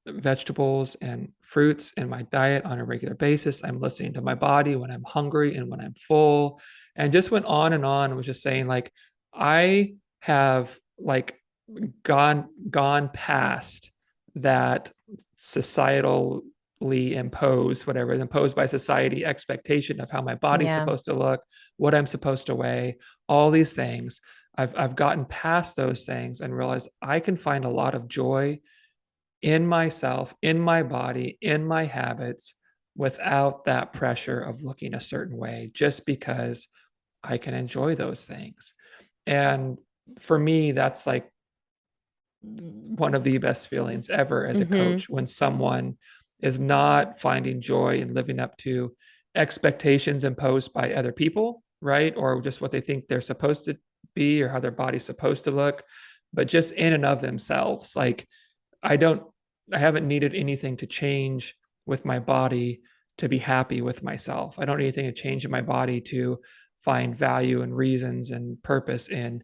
S2: vegetables and fruits in my diet on a regular basis. I'm listening to my body when I'm hungry and when I'm full. And just went on and on, and was just saying, like, I have like gone past that societally imposed, whatever is imposed by society, expectation of how my body's
S1: Yeah.
S2: supposed to look, what I'm supposed to weigh, all these things. I've gotten past those things and realized I can find a lot of joy in myself, in my body, in my habits, without that pressure of looking a certain way, just because I can enjoy those things. And for me, that's like one of the best feelings ever as a
S1: Mm-hmm.
S2: coach, when someone is not finding joy in living up to expectations imposed by other people, right? Or just what they think they're supposed to be, or how their body's supposed to look, but just in and of themselves. Like, I don't, I haven't needed anything to change with my body to be happy with myself. I don't need anything to change in my body to find value and reasons and purpose in,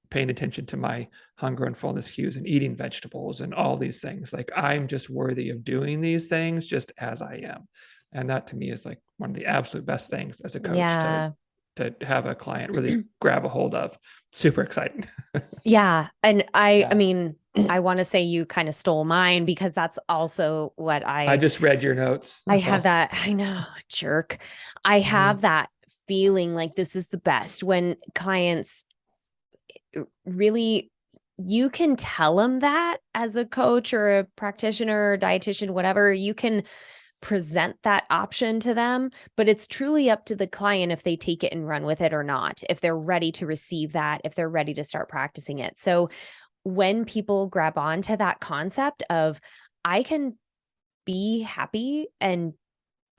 S2: paying attention to my hunger and fullness cues and eating vegetables and all these things. Like, I'm just worthy of doing these things just as I am. And that to me is like one of the absolute best things as a coach
S1: Yeah.
S2: to have a client really grab a hold of. Super exciting.
S1: Yeah. And I
S2: Yeah.
S1: mean, I want to say you kind of stole mine because that's also what
S2: I
S1: I
S2: just read your notes.
S1: I
S2: That's
S1: have
S2: all.
S1: that. I know, jerk. I
S2: Mhm.
S1: have that feeling like this is the best when clients really, you can tell them that as a coach or a practitioner or dietitian, whatever, you can present that option to them, but it's truly up to the client if they take it and run with it or not, if they're ready to receive that, if they're ready to start practicing it. So when people grab onto that concept of, I can be happy and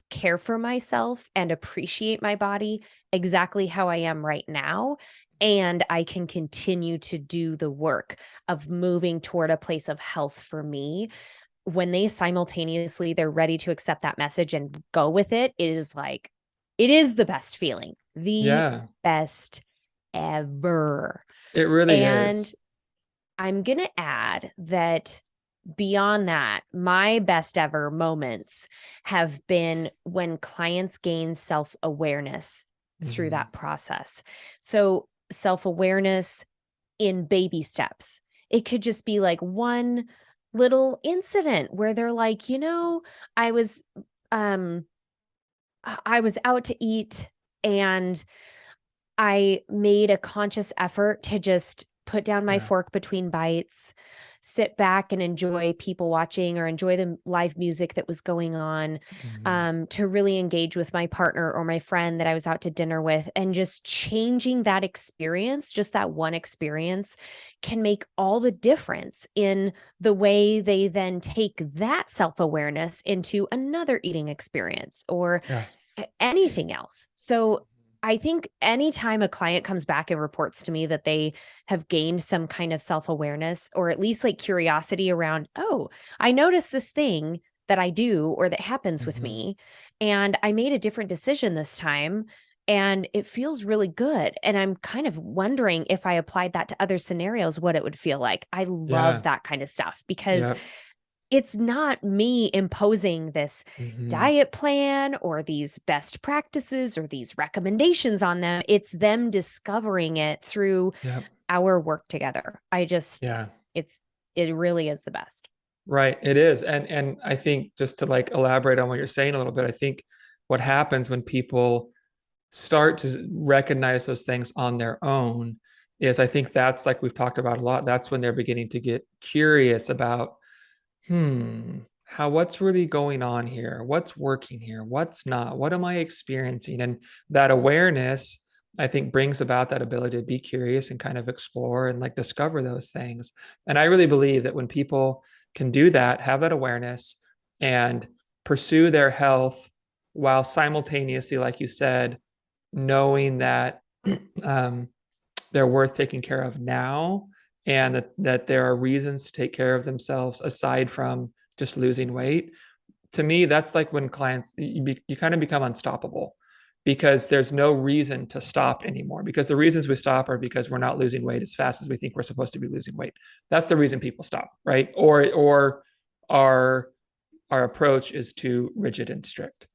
S1: care for myself and appreciate my body exactly how I am right now. And I can continue to do the work of moving toward a place of health for me. When they simultaneously, they're ready to accept that message and go with it, it is like, it is the best feeling, the
S2: Yeah,
S1: best ever.
S2: it really
S1: And
S2: is.
S1: I'm going to add that beyond that, my best ever moments have been when clients gain self awareness through
S2: Mhm.
S1: that process. So, self awareness in baby steps. It could just be like one little incident where they're like, I was um I was out to eat and I made a conscious effort to just put down my
S2: Yeah.
S1: fork between bites, sit back and enjoy people watching or enjoy the live music that was going on,
S2: Mhm.
S1: to really engage with my partner or my friend that I was out to dinner with. And just changing that experience, just that one experience, can make all the difference in the way they then take that self awareness into another eating experience or
S2: Yeah.
S1: anything else. So I think anytime a client comes back and reports to me that they have gained some kind of self-awareness, or at least like curiosity around, oh, I noticed this thing that I do or that happens with
S2: Hmm.
S1: me, and I made a different decision this time, and it feels really good. And I'm kind of wondering if I applied that to other scenarios, what it would feel like. I love
S2: Yeah.
S1: that kind of stuff because
S2: Yep.
S1: it's not me imposing this
S2: Hmm.
S1: diet plan or these best practices or these recommendations on them. It's them discovering it through
S2: Yep.
S1: our work together.
S2: Yeah.
S1: It's, it really is the best.
S2: Right. It is. And I think just to like elaborate on what you're saying a little bit, I think what happens when people start to recognize those things on their own is, I think that's like we've talked about a lot. That's when they're beginning to get curious about, what's really going on here? What's working here? What's not? What am I experiencing? And that awareness, I think, brings about that ability to be curious and kind of explore and like discover those things. And I really believe that when people can do that, have that awareness and pursue their health while simultaneously, like you said, knowing that um, they're worth taking care of now, and that there are reasons to take care of themselves aside from just losing weight. To me, that's like when clients, you kind of become unstoppable because there's no reason to stop anymore, because the reasons we stop are because we're not losing weight as fast as we think we're supposed to be losing weight. That's the reason people stop, right? Or our our approach is too rigid and strict.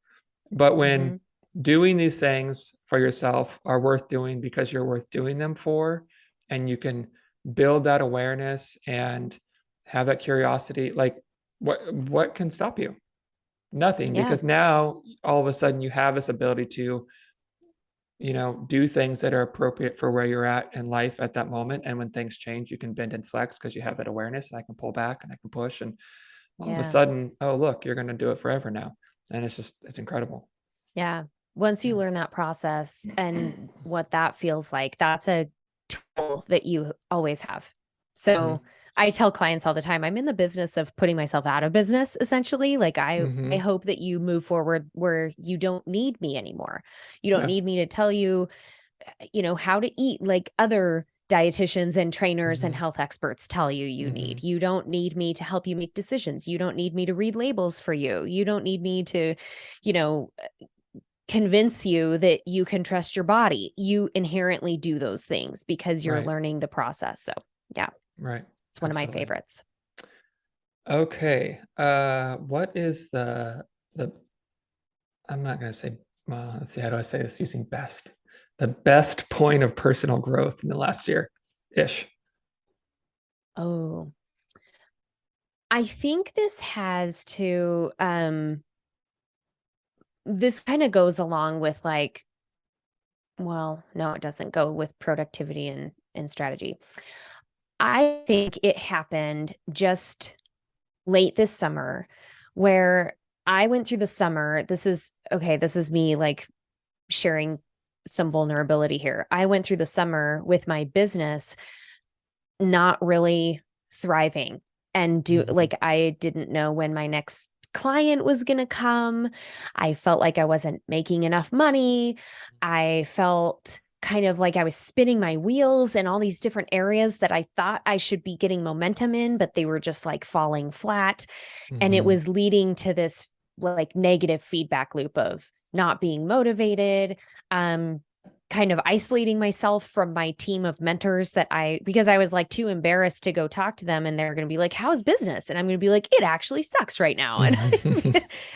S2: But when
S1: Mm-hmm.
S2: doing these things for yourself are worth doing because you're worth doing them for, and you can build that awareness and have that curiosity, like what can stop you? Nothing,
S1: Yeah.
S2: because now all of a sudden you have this ability to, do things that are appropriate for where you're at in life at that moment. And when things change, you can bend and flex because you have that awareness, and I can pull back and I can push. And all of a
S1: Yeah.
S2: sudden, oh, look, you're going to do it forever now. And it's incredible.
S1: Yeah. Once you
S2: Yeah.
S1: learn that process and what that feels like, that's a tool that you always have. So
S2: Hmm.
S1: I tell clients all the time, I'm in the business of putting myself out of business, essentially. Like I
S2: Hmm.
S1: hope that you move forward where you don't need me anymore. You don't
S2: Yeah.
S1: need me to tell you, how to eat like other dietitians and trainers and
S2: Hmm.
S1: health experts tell you you need.
S2: Hmm.
S1: You don't need me to help you make decisions. You don't need me to read labels for you. You don't need me to, you know, convince you that you can trust your body. You inherently do those things because you're
S2: Right.
S1: learning the process. So, yeah,
S2: Right.
S1: it's one of my
S2: Absolutely.
S1: favorites.
S2: Okay. What is the I'm not gonna say, well, let's see, how do I say this using best? The best point of personal growth in the last year ish.
S1: Oh, I think this kind of goes along with like, well, no, it doesn't go with productivity and strategy. I think it happened just late this summer where I went through the summer. This is okay. This is me like sharing some vulnerability here. I went through the summer with my business not really thriving and do
S2: Hmm.
S1: like I didn't know when my next client was going to come. I felt like I wasn't making enough money. I felt kind of like I was spinning my wheels in all these different areas that I thought I should be getting momentum in, but they were just like falling flat. And it
S2: Hmm.
S1: was leading to this like negative feedback loop of not being motivated, um, kind of isolating myself from my team of mentors because I was like too embarrassed to go talk to them, and they're going to be like, how's business? And I'm going to be like, it actually sucks right now. And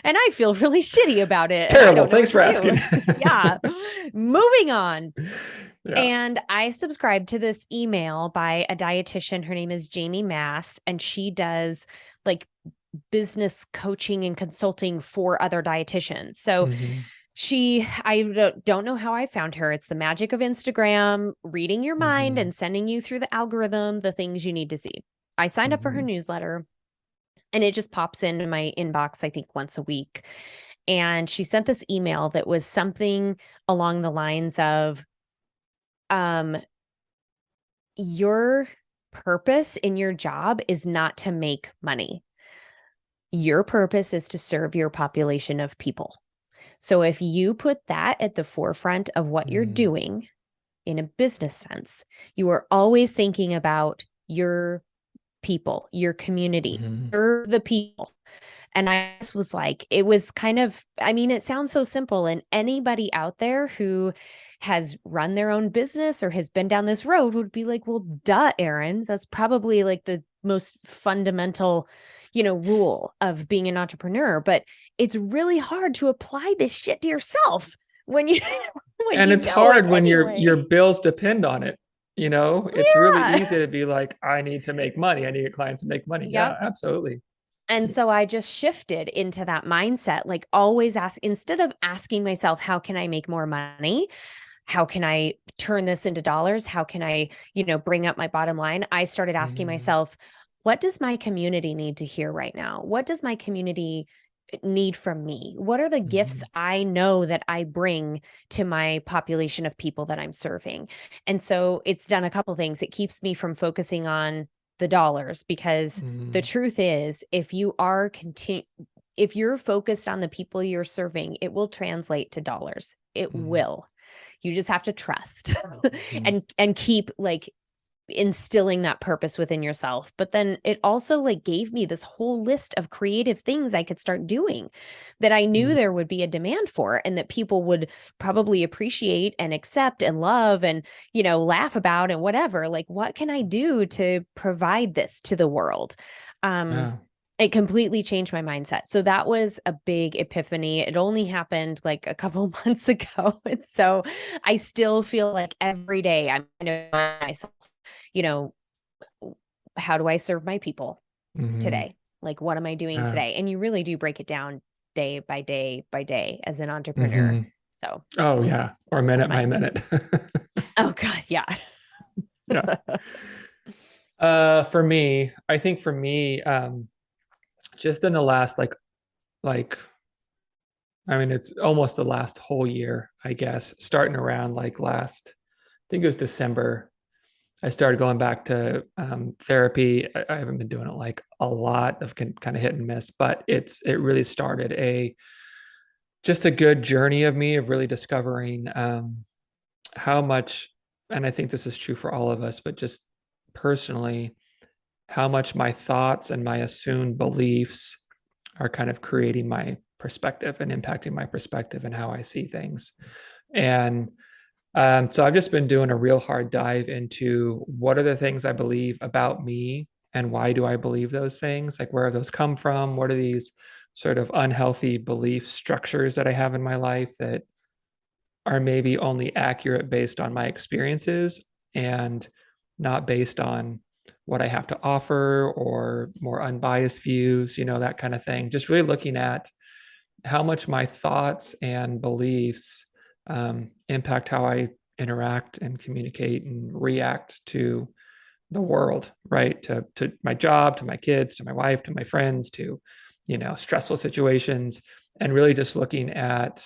S1: and I feel really shitty about it and I
S2: Terrible.
S1: don't know
S2: Thanks
S1: what
S2: for
S1: to do.
S2: asking.
S1: Yeah. Moving on.
S2: Yeah.
S1: And I subscribed to this email by a dietitian. Her name is Jamie Mass, and she does like business coaching and consulting for other dietitians. So
S2: Hmm.
S1: I don't know how I found her. It's the magic of Instagram, reading your mind
S2: Hmm.
S1: and sending you through the algorithm the things you need to see. I signed up for her
S2: Hmm.
S1: newsletter, and it just pops into my inbox, I think once a week. And she sent this email that was something along the lines of, um, your purpose in your job is not to make money. Your purpose is to serve your population of people. So if you put that at the forefront of what you're
S2: Mm,
S1: doing in a business sense, you are always thinking about your people, your community,
S2: mhm,
S1: you're the people. And I just was like, it was kind of, I mean, it sounds so simple. And anybody out there who has run their own business or has been down this road would be like, well, duh, Aaron, that's probably like the most fundamental, rule of being an entrepreneur. But it's really hard to apply this shit to yourself when you when
S2: and
S1: you
S2: it's
S1: know it
S2: hard when your
S1: anyway.
S2: bills depend on it. It's really
S1: Yeah.
S2: easy to be like, I need to make money. I need to get clients to make money. Yeah,
S1: Yep.
S2: absolutely.
S1: And so I just shifted into that mindset, like always ask, instead of asking myself, how can I make more money? How can I turn this into dollars? How can I, bring up my bottom line? I started asking
S2: Mm,
S1: myself, what does my community need to hear right now? What does my community need from me? What are the gifts
S2: mhm,
S1: I know that I bring to my population of people that I'm serving? And so it's done a couple things. It keeps me from focusing on the dollars because the
S2: mhm,
S1: truth is if you're focused on the people you're serving, it will translate to dollars. It
S2: mhm,
S1: will. You just have to trust
S2: mhm,
S1: and keep like instilling that purpose within yourself. But then it also like gave me this whole list of creative things I could start doing that I knew
S2: mhm,
S1: there would be a demand for and that people would probably appreciate and accept and love and, laugh about and whatever. Like, what can I do to provide this to the world? Um,
S2: yeah.
S1: it completely changed my mindset. So that was a big epiphany. It only happened like a couple months ago. And so I still feel like every day I'm kind of myself, you know, how do I serve my people
S2: Mhm,
S1: today? Like, what am I doing
S2: yeah.
S1: today? And you really do break it down day by day by day as an entrepreneur.
S2: Mhm.
S1: So
S2: Oh yeah, or
S1: that's
S2: minute by
S1: mine.
S2: minute.
S1: Oh, God. Yeah.
S2: Yeah. For me, I think for me, just in the last like I mean, it's almost the last whole year, I guess, starting around like last, I think it was December. I started going back to therapy. I haven't been doing it like a lot of kind of hit and miss, but it really started a just a good journey of me of really discovering how much, and I think this is true for all of us, but just personally, how much my thoughts and my assumed beliefs are kind of creating my perspective and impacting my perspective and how I see things. And so I've just been doing a real hard dive into what are the things I believe about me and why do I believe those things? Like, where have those come from? What are these sort of unhealthy belief structures that I have in my life that are maybe only accurate based on my experiences and not based on what I have to offer or more unbiased views, that kind of thing. Just really looking at how much my thoughts and beliefs impact how I interact and communicate and react to the world, right? To my job, to my kids, to my wife, to my friends, to stressful situations, and really just looking at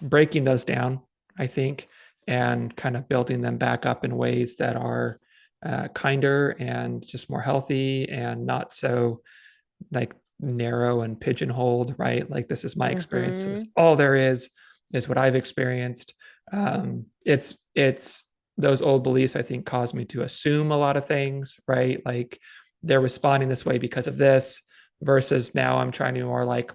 S2: breaking those down, I think, and kind of building them back up in ways that are kinder and just more healthy and not so like narrow and pigeonholed, right? Like, this is my experience. This is
S1: Hmm.
S2: all there is what I've experienced. It's those old beliefs, I think, caused me to assume a lot of things, right? Like, they're responding this way because of this, versus now I'm trying to be more like,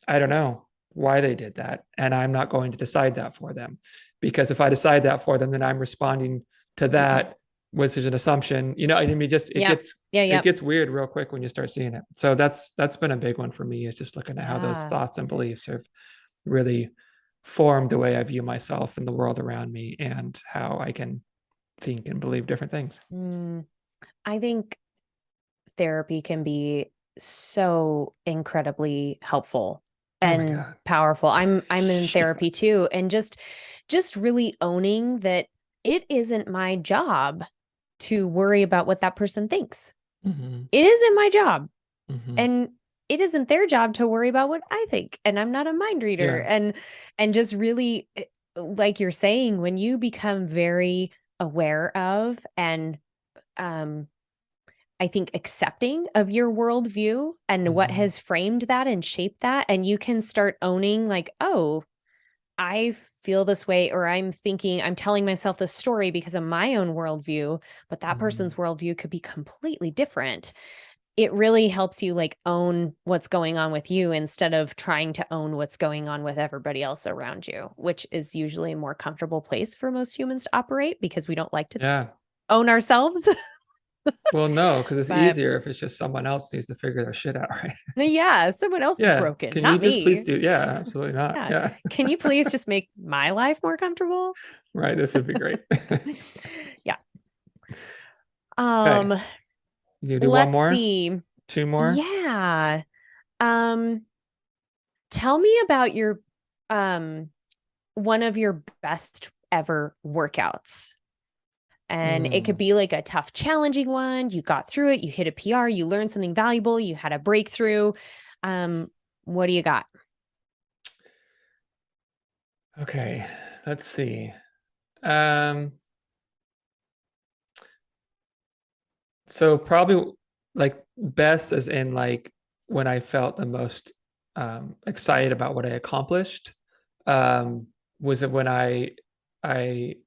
S2: I don't know why they did that. And I'm not going to decide that for them. Because if I decide that for them, then I'm responding to that, which is an assumption. I mean, just
S1: Yep. Yeah.
S2: it
S1: Yep.
S2: gets weird real quick when you start seeing it. So that's been a big one for me, is just looking at how those
S1: Yeah.
S2: thoughts and beliefs have really formed the way I view myself and the world around me and how I can think and believe different things.
S1: Mm, I think therapy can be so incredibly helpful
S2: Oh my
S1: and
S2: God.
S1: powerful. I'm in
S2: Yeah.
S1: therapy too, and just really owning that it isn't my job to worry about what that person thinks.
S2: Mm-hmm.
S1: It isn't my job.
S2: Mm-hmm.
S1: And it isn't their job to worry about what I think. And I'm not a mind reader.
S2: Yeah.
S1: And just really like you're saying, when you become very aware of and um I think, accepting of your worldview and what
S2: Mm-hmm.
S1: has framed that and shaped that. And you can start owning, like, oh, I feel this way, or I'm telling myself this story because of my own worldview, but that
S2: Mm-hmm.
S1: person's worldview could be completely different. It really helps you like own what's going on with you instead of trying to own what's going on with everybody else around you, which is usually a more comfortable place for most humans to operate because we don't like to
S2: Yeah.
S1: own ourselves.
S2: Well, no, because it's
S1: But
S2: easier if it's just someone else needs to figure their shit out, right?
S1: yeah, someone else is
S2: Yeah.
S1: broken,
S2: Can you
S1: not
S2: just please
S1: me.
S2: do? Yeah, absolutely not.
S1: Yeah.
S2: Yeah.
S1: Can you please just make my life more comfortable?
S2: Right. This would be great.
S1: Yeah.
S2: Okay.
S1: Um,
S2: You do one
S1: let's
S2: more?
S1: see.
S2: Two more?
S1: Yeah. Um, tell me about your um one of your best ever workouts. And it could
S2: Mm.
S1: be like a tough, challenging one. You got through it, you hit a PR, you learned something valuable, you had a breakthrough. Um, what do you got?
S2: Okay. Let's see. Um, so probably like best as in like when I felt the most excited about what I accomplished um, was it when I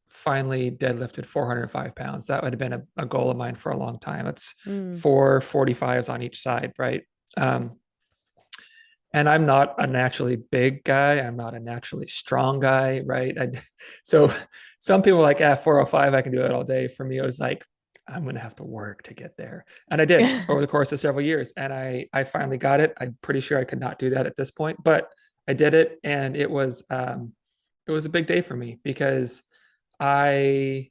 S2: finally deadlifted 405 pounds. That would have been a goal of mine for a long time. It's
S1: Mm.
S2: 445s on each side, right? Um, and I'm not a naturally big guy. I'm not a naturally strong guy, right? So some people are like, 405, I can do it all day. For me, it was like, I'm going to have to work to get there. And I did over the course of several years. And I finally got it. I'm pretty sure I could not do that at this point, but I did it. And it was a big day for me because I,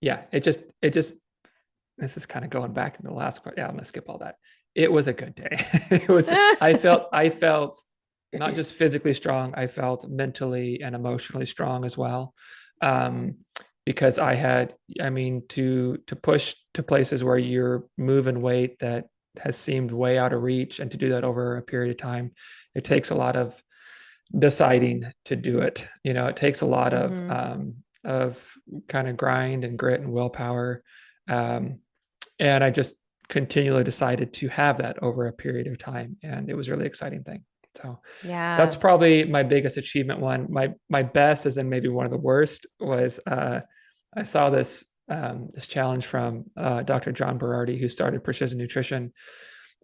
S2: yeah, it just this is kind of going back in the last part. Yeah, I'm gonna skip all that. It was a good day. I felt not just physically strong, I felt mentally and emotionally strong as well. Um, because I mean, to push to places where you're moving weight that has seemed way out of reach and to do that over a period of time, it takes a lot of deciding to do it. It takes a lot
S1: Hmm.
S2: of kind of grind and grit and willpower. Um, and I just continually decided to have that over a period of time, and it was a really exciting thing. So that's
S1: Yeah.
S2: probably my biggest achievement. One, my best, as in maybe one of the worst, was I saw this challenge from Dr. John Berardi, who started Precision Nutrition,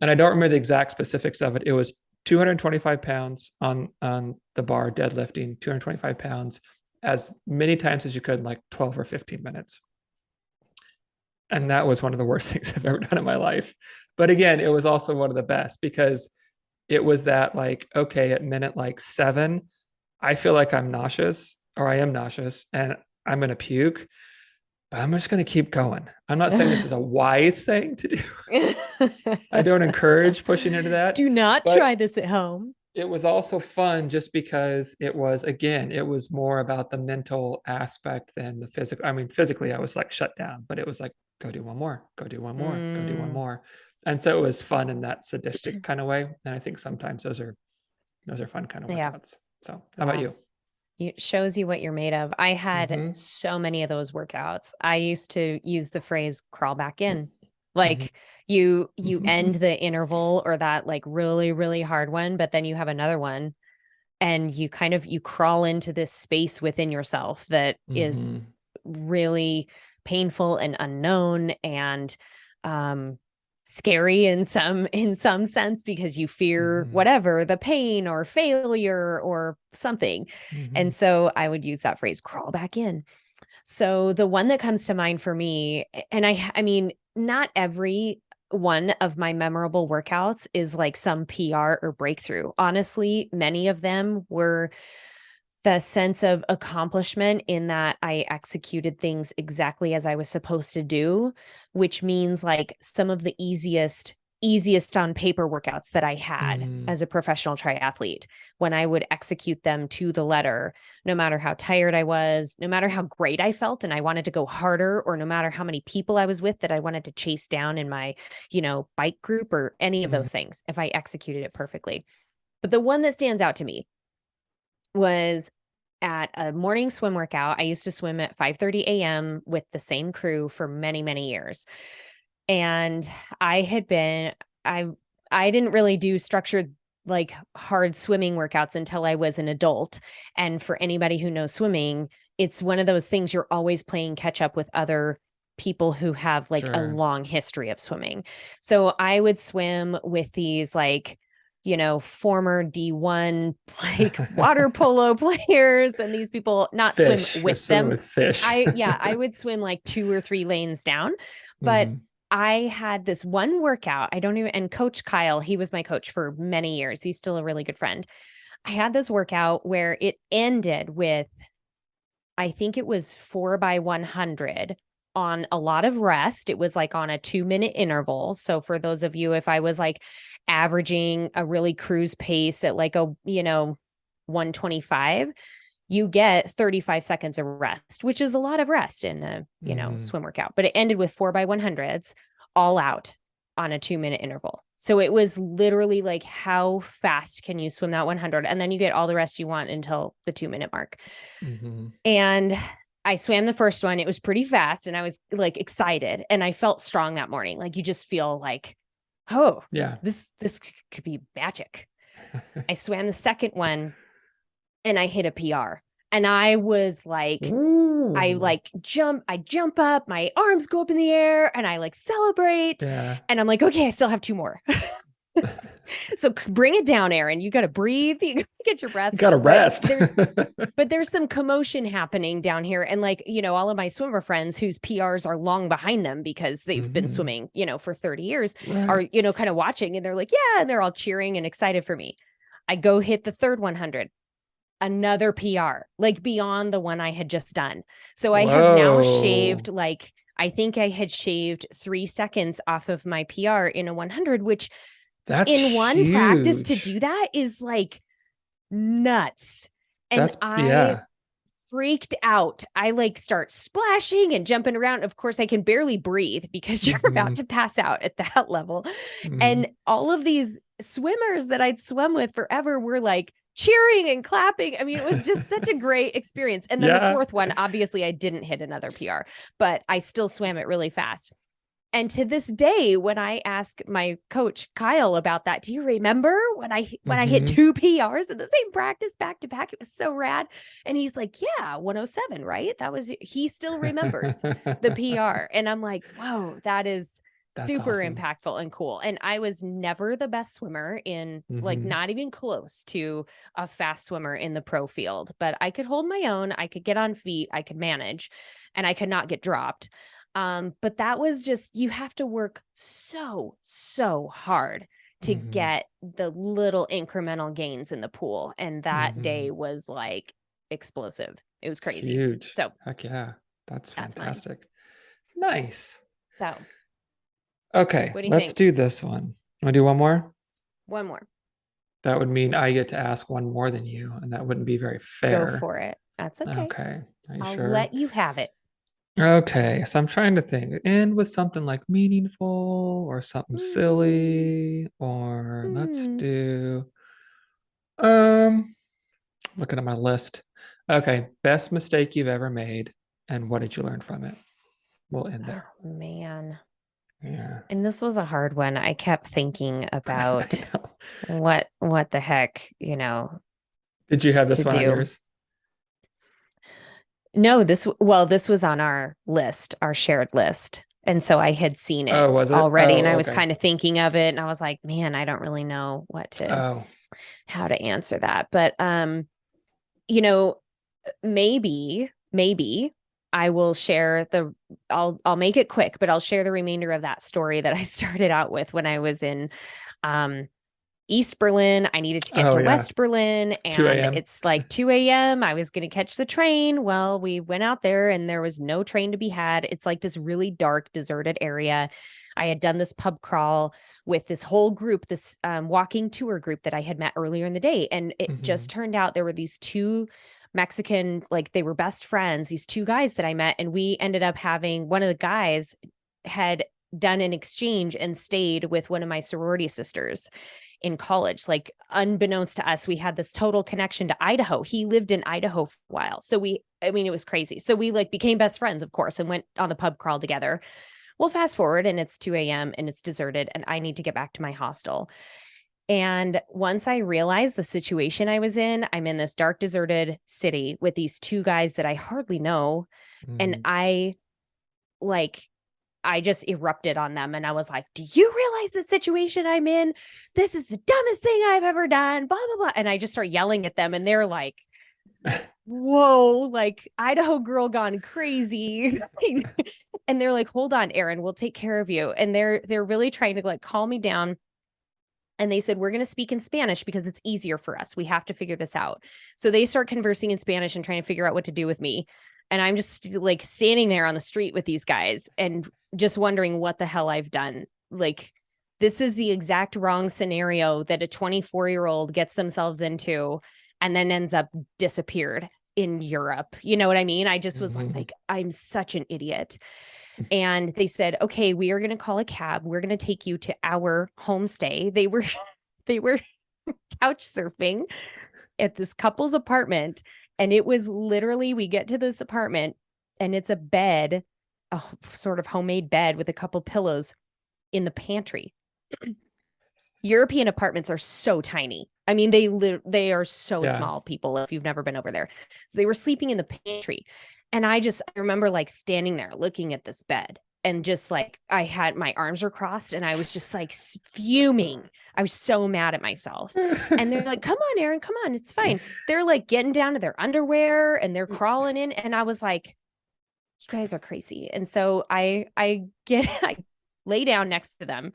S2: and I don't remember the exact specifics of it. It was 225 pounds on the bar, deadlifting 225 pounds as many times as you could in like 12 or 15 minutes. And that was one of the worst things I've ever done in my life. But again, it was also one of the best because it was that like, okay, at minute like 7, I feel like I'm nauseous or I am nauseous and I'm going to puke, but I'm just going to keep going. I'm not saying this is a wise thing to do. I don't encourage pushing into that,
S1: Do not try
S2: but
S1: this at home.
S2: it was also fun just because it was more about the mental aspect than the physical. I mean, physically I was like shut down, but it was like, go do one more, go do one more, go do one
S1: Mm.
S2: more. And so it was fun in that sadistic kind of way. And I think sometimes those are fun kind of
S1: Yeah.
S2: workouts. So how about
S1: Yeah.
S2: you?
S1: It shows you what you're made of. I had
S2: Mm-hmm.
S1: so many of those workouts. I used to use the phrase crawl back in.
S2: Mm-hmm.
S1: Like you end the interval or that like really, really hard one, but then you have another one and you crawl into this space within yourself that is
S2: Mm-hmm.
S1: really painful and unknown and um scary in some sense because you fear
S2: Mm-hmm.
S1: whatever the pain or failure or something.
S2: Mm-hmm.
S1: And so I would use that phrase crawl back in. So the one that comes to mind for me, and I mean, not every one of my memorable workouts is like some PR or breakthrough. Honestly, many of them were the sense of accomplishment in that I executed things exactly as I was supposed to do, which means like some of the easiest on paper workouts that I had
S2: Mm-hmm.
S1: as a professional triathlete when I would execute them to the letter, no matter how tired I was, no matter how great I felt and I wanted to go harder, or no matter how many people I was with that I wanted to chase down in my, bike group or any of
S2: Mm-hmm.
S1: those things, if I executed it perfectly. But the one that stands out to me was at a morning swim workout. I used to swim at 5:30 a.m. with the same crew for many, many years. And I had been, I didn't really do structured like hard swimming workouts until I was an adult. And for anybody who knows swimming, it's one of those things you're always playing catch up with other people who have like a
S2: Sure.
S1: long history of swimming. So I would swim with these like, former D1 like water polo players, and these people not swim
S2: Fish. You're
S1: with
S2: swimming
S1: them.
S2: with fish.
S1: I would swim like 2 or 3 lanes down, but
S2: Hmm.
S1: I had this one workout. I don't even, and Coach Kyle, he was my coach for many years. He's still a really good friend. I had this workout where it ended with, I think it was 4 by 100 on a lot of rest. It was like on a 2 minute interval. So for those of you, if I was like averaging a really cruise pace at like a, 125, you get 35 seconds of rest, which is a lot of rest in a,
S2: Hmm.
S1: swim workout. But it ended with 4 by 100s all out on a 2 minute interval. So it was literally like, how fast can you swim that 100? And then you get all the rest you want until the 2 minute mark.
S2: Hmm.
S1: And I swam the first one. It was pretty fast and I was like excited and I felt strong that morning. Like you just feel like, oh,
S2: Yeah.
S1: this could be magic. I swam the second one and I hit a PR. And I was like,
S2: Ooh.
S1: I jump up, my arms go up in the air and I like celebrate.
S2: Yeah.
S1: And I'm like, okay, I still have 2 more. So bring it down, Aaron. You got to breathe, you got to get your breath.
S2: You gotta
S1: But
S2: rest.
S1: there's some commotion happening down here. And like, all of my swimmer friends whose PRs are long behind them because they've been
S2: Hmm.
S1: swimming, for 30 years are,
S2: Right.
S1: kind of watching and they're like, yeah, and they're all cheering and excited for me. I go hit the third 100, another PR, like beyond the one I had just done. So I have now
S2: Whoa.
S1: shaved like, I think I had shaved 3 seconds off of my PR in a 100, which
S2: That's
S1: in one practice to
S2: huge.
S1: do that is like nuts. And
S2: That's
S1: I
S2: yeah.
S1: freaked out. I like start splashing and jumping around. Of course, I can barely breathe because you're about
S2: Hmm.
S1: to pass out at that level.
S2: Hmm.
S1: And all of these swimmers that I'd swum with forever were like cheering and clapping. I mean, it was just such a great experience. And then the
S2: Yeah.
S1: fourth one, obviously, I didn't hit another PR, but I still swam it really fast. And to this day, when I ask my coach Kyle about that, do you remember when I hit
S2: Hmm.
S1: 2 PRs in the same practice back to back? It was so rad. And he's like, yeah, 107, right? That was, he still remembers the PR. And I'm like, whoa, that is
S2: That's
S1: super
S2: awesome.
S1: impactful and cool. And I was never the best swimmer in, like,
S2: Hmm.
S1: not even close to a fast swimmer in the pro field, but I could hold my own. I could get on feet. I could manage, and I could not get dropped. But that was just, you have to work so hard to
S2: Hmm.
S1: get the little incremental gains in the pool. And that
S2: Hmm.
S1: day was like explosive. It was crazy.
S2: Huge.
S1: So
S2: Heck yeah. That's
S1: that's mine.
S2: fantastic. Nice.
S1: So
S2: Okay,
S1: what do you
S2: let's
S1: think?
S2: do this one. Want to do one more?
S1: One more.
S2: That would mean I get to ask one more than you, and that wouldn't be very
S1: Go
S2: fair.
S1: for it. That's okay.
S2: Okay. Are you
S1: I'll
S2: sure?
S1: let you have it.
S2: Okay, so I'm trying to think. End with something like meaningful or something
S1: Hmm.
S2: silly, or let's
S1: Hmm.
S2: do um looking at my list. Okay, best mistake you've ever made, and what did you learn from it? We'll end there.
S1: Oh man.
S2: Yeah.
S1: And this was a hard one. I kept thinking
S2: I
S1: about
S2: know.
S1: what the heck,
S2: Did you have
S1: to
S2: this one on
S1: do.
S2: yours?
S1: No, this was on our list, our shared list. And so I had seen it
S2: Oh, was it?
S1: already and I
S2: Oh,
S1: was
S2: okay.
S1: kind of thinking of it and I was like, man, I don't really know
S2: Oh.
S1: how to answer that. But you know, maybe I will share I'll make it quick, but I'll share the remainder of that story that I started out with when I was in um East Berlin. I needed to get
S2: Oh
S1: to
S2: yeah.
S1: West Berlin,
S2: 2
S1: and
S2: a.m.
S1: it's like 2 a.m. I was going to catch the train. Well, we went out there and there was no train to be had. It's like this really dark, deserted area. I had done this pub crawl with this whole group, this walking tour group that I had met earlier in the day. And it just
S2: Hmm.
S1: turned out there were these two Mexican, like they were best friends, these two guys that I met. And we ended up having, one of the guys had done an exchange and stayed with one of my sorority sisters in college. Like, unbeknownst to us, we had this total connection to Idaho. He lived in Idaho for a while. So I mean, it was crazy. So we like became best friends, of course, and went on the pub crawl together. Well, fast forward and it's 2 a.m. and it's deserted and I need to get back to my hostel. And once I realized the situation I was in, I'm in this dark, deserted city with these two guys that I hardly know. And
S2: Mhm.
S1: like, I just erupted on them and I was like, do you realize the situation I'm in? This is the dumbest thing I've ever done, blah, blah, blah. And I just start yelling at them and they're like, whoa, like Idaho girl gone crazy. And they're like, hold on, Aaron, we'll take care of you. And they're really trying to like calm me down. And they said, we're going to speak in Spanish because it's easier for us. We have to figure this out. So they start conversing in Spanish and trying to figure out what to do with me. And I'm just like standing there on the street with these guys and just wondering what the hell I've done. Like, this is the exact wrong scenario that a 24-year-old gets themselves into and then ends up disappeared in Europe. You know what I mean? I just was
S2: Mhm.
S1: like, I'm such an idiot. And they said, okay, we are going to call a cab. We're going to take you to our homestay. They were couch surfing at this couple's apartment. And it was literally, we get to this apartment and it's a bed, a sort of homemade bed with a couple pillows in the pantry. European apartments are so tiny. I mean, they are so
S2: Yeah.
S1: small, people, if you've never been over there. So they were sleeping in the pantry. And I remember like standing there looking at this bed and just like I had my arms were crossed and I was just like fuming. I was so mad at myself. And they're like, come on, Aaron, come on, it's fine. They're like getting down to their underwear and they're crawling in. And I was like, you guys are crazy. And so I lay down next to them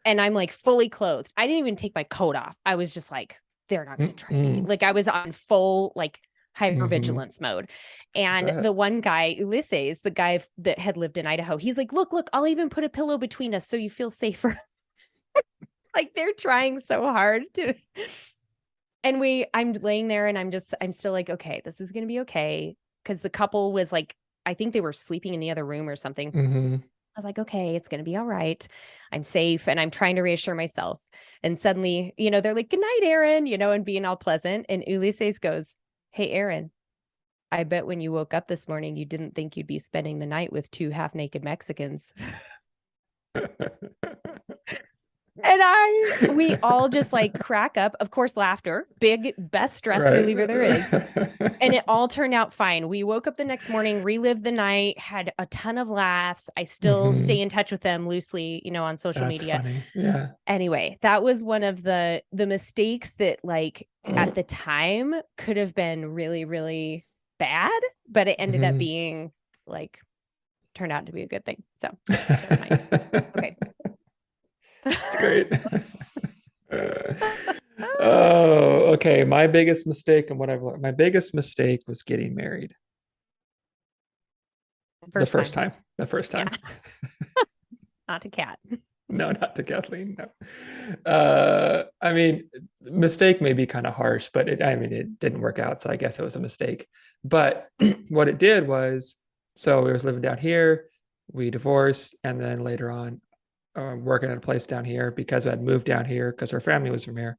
S1: and I'm like fully clothed. I didn't even take my coat off. I was just like, they're not going to try anything.
S2: Mm-mm.
S1: Like I was on full like
S2: Mhm.
S1: hypervigilance mode. And
S2: Bet.
S1: the one guy, Ulysses, the guy that had lived in Idaho, he's like, look, I'll even put a pillow between us so you feel safer. Like they're trying so hard to. And I'm laying there and I'm still like, okay, this is going to be okay. Cause the couple was like, I think they were sleeping in the other room or something.
S2: Mhm.
S1: I was like, okay, it's going to be all right. I'm safe. And I'm trying to reassure myself. And suddenly, they're like, good night, Aaron, and being all pleasant. And Ulysses goes, hey, Aaron, I bet when you woke up this morning, you didn't think you'd be spending the night with two half naked Mexicans. And we all just like crack up. Of course, laughter, big, best stress
S2: Right.
S1: reliever there is. And it all turned out fine. We woke up the next morning, relived the night, had a ton of laughs. I still stay
S2: Mhm.
S1: in touch with them loosely, on social
S2: That's
S1: media.
S2: funny. Yeah.
S1: Anyway, that was one of the mistakes that like at the time could have been really, really bad, but it ended up
S2: Mhm.
S1: being like turned out to be a good thing. So never mind. Okay.
S2: It's great. Oh, okay. My biggest mistake and what I've learned. My biggest mistake was getting married the
S1: First
S2: first
S1: time.
S2: time. The first
S1: Yeah.
S2: time.
S1: Not to cat.
S2: No, not to Kathleen. No. I mean, mistake may be kind of harsh, but I mean, it didn't work out. So I guess it was a mistake. But what it did was, so we was living down here, we divorced, and then later on, working at a place down here because I had moved down here because her family was from here.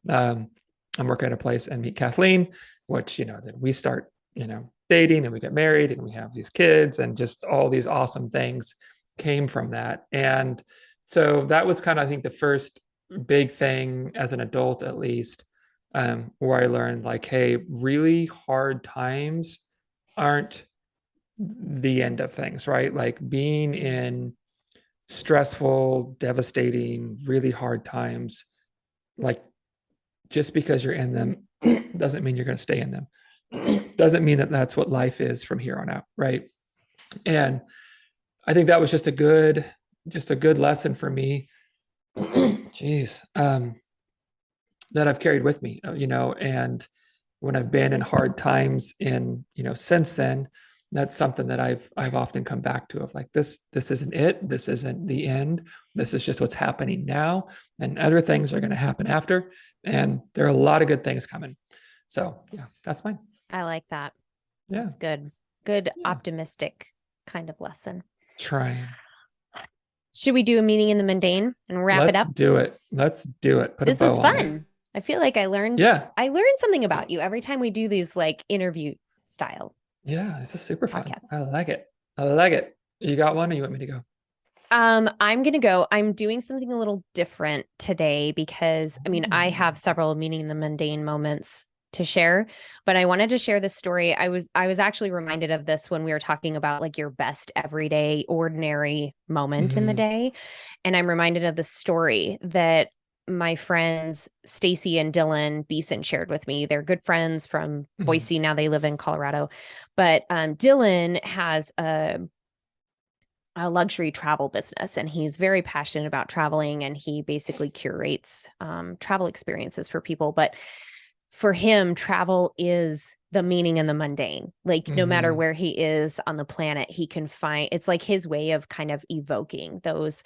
S2: Um, I'm working at a place and meet Kathleen, which, then we start, dating and we get married and we have these kids and just all these awesome things came from that. And so that was kind of, I think, the first big thing as an adult, at least, where I learned like, hey, really hard times aren't the end of things, right? Like being in stressful, devastating, really hard times, like just because you're in them doesn't mean you're going to stay in them. Doesn't mean that that's what life is from here on out, right? And I think that was just a good lesson for me. Jeez, that I've carried with me, and when I've been in hard times since then, that's something that I've often come back to of like this isn't it. This isn't the end. This is just what's happening now. And other things are going to happen after. And there are a lot of good things coming. So yeah, that's mine.
S1: I like that.
S2: Yeah.
S1: That's good. Good,
S2: Yeah.
S1: optimistic kind of lesson.
S2: Trying.
S1: Should we do a meeting in the mundane and wrap it
S2: Let's
S1: up?
S2: do it. Let's do it. Put a
S1: This was
S2: bow on it.
S1: fun. I feel like
S2: Yeah.
S1: I learned something about you every time we do these like interview style
S2: Yeah. This is super fun.
S1: podcasts.
S2: I like it. I like it. You got one or you want me to go?
S1: I'm gonna go. I'm doing something a little different today because I mean, I have several meaning the mundane moments to share, but I wanted to share this story. I was actually reminded of this when we were talking about like your best everyday ordinary moment in the
S2: Hmm.
S1: day. And I'm reminded of the story that my friends Stacy and Dylan Beeson shared with me. They're good friends from
S2: Hmm.
S1: Boise. Now they live in Colorado. But Dylan has a luxury travel business and he's very passionate about traveling and he basically curates travel experiences for people. But for him, travel is the meaning in the mundane. Like no matter
S2: Hmm.
S1: where he is on the planet, he can find it's like his way of kind of evoking those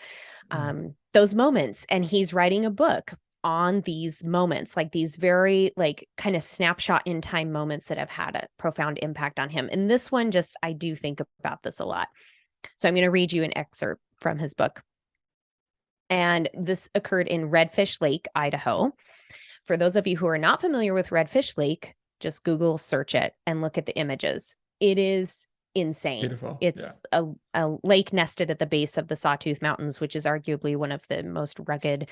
S1: moments. And he's writing a book on these moments, like these very like kind of snapshot in time moments that have had a profound impact on him. And this one just I do think about this a lot. So I'm going to read you an excerpt from his book. And this occurred in Redfish Lake, Idaho. For those of you who are not familiar with Redfish Lake, just Google search it and look at the images. It is insane.
S2: Beautiful. Yeah.
S1: It's a lake nested at the base of the Sawtooth Mountains, which is arguably one of the most rugged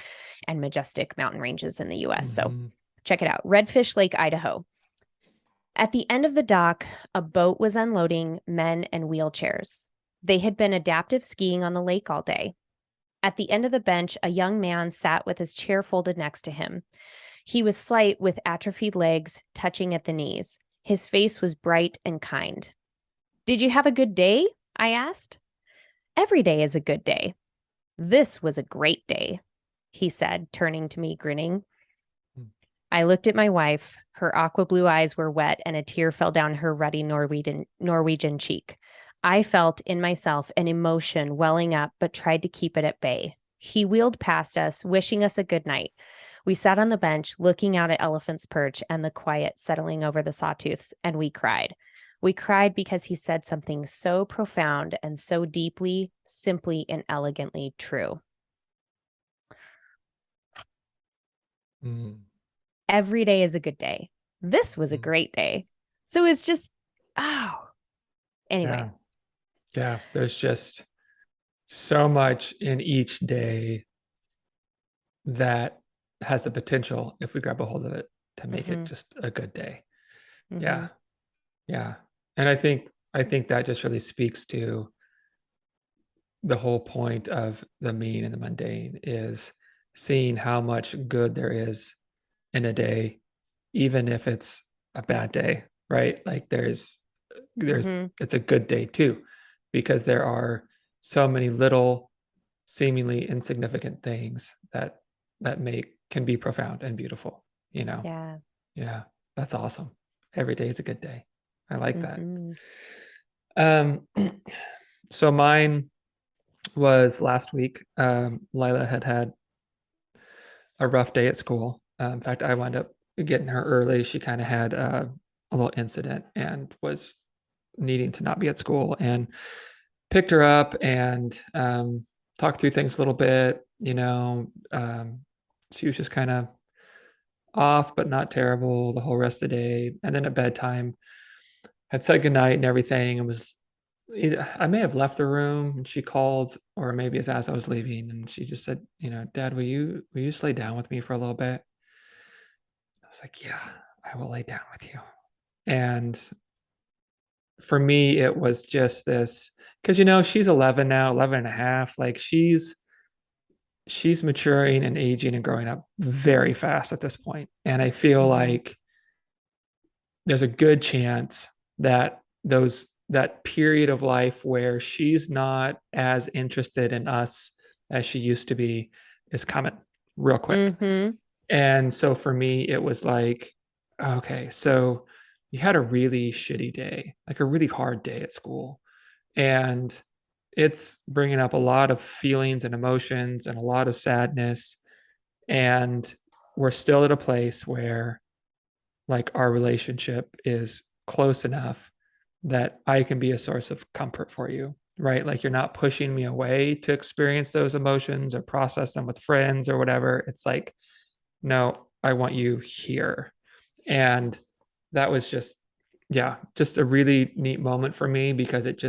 S1: and majestic mountain ranges in the US. So
S2: Hmm.
S1: check it out Redfish Lake, Idaho. At the end of the dock, a boat was unloading men and wheelchairs. They had been adaptive skiing on the lake all day. At the end of the bench, a young man sat with his chair folded next to him. He was slight with atrophied legs touching at the knees. His face was bright and kind. Did you have a good day? I asked. Every day is a good day. This was a great day, he said, turning to me, grinning. I looked at my wife. Her aqua blue eyes were wet, and a tear fell down her ruddy Norwegian cheek. I felt in myself an emotion welling up, but tried to keep it at bay. He wheeled past us, wishing us a good night. We sat on the bench, looking out at Elephant's Perch and the quiet settling over the sawtooths, and we cried. We cried because he said something so profound and so deeply, simply, and elegantly true.
S2: Hmm.
S1: Every day is a good day. This was a
S2: Hmm.
S1: great day. So it's just, oh, anyway.
S2: Yeah. Yeah. There's just so much in each day that has the potential, if we grab a hold of it, to make it
S1: Mm-hmm.
S2: just a good day.
S1: Mm-hmm.
S2: Yeah. Yeah. And I think that just really speaks to the whole point of the mean and the mundane is seeing how much good there is in a day, even if it's a bad day, right? Like there's
S1: Mm-hmm.
S2: it's a good day too, because there are so many little seemingly insignificant things that make can be profound and beautiful, you know.
S1: Yeah.
S2: Yeah, that's awesome. Every day is a good day. I like that.
S1: Mm-hmm.
S2: Um so mine was last week. Lila had a rough day at school. In fact, I wound up getting her early. She kind of had a little incident and was needing to not be at school, and picked her up and talked through things a little bit. She was just kind of off, but not terrible the whole rest of the day. And then at bedtime, had said goodnight and everything, and was I may have left the room and she called, or maybe it's as I was leaving, and she just said, Dad, will you just lay down with me for a little bit? I was like, yeah, I will lay down with you. And for me, it was just this because she's 11 now, 11 and a half. Like she's maturing and aging and growing up very fast at this point. And I feel
S1: Mm-hmm.
S2: like there's a good chance that that period of life where she's not as interested in us as she used to be is coming real quick.
S1: Mm-hmm.
S2: And so for me, it was like, okay, so you had a really shitty day, like a really hard day at school. And it's bringing up a lot of feelings and emotions and a lot of sadness. And we're still at a place where like our relationship is close enough that I can be a source of comfort for you, right? Like you're not pushing me away to experience those emotions or process them with friends or whatever. It's like, no, I want you here. And that was just, yeah, just a really neat moment for me because it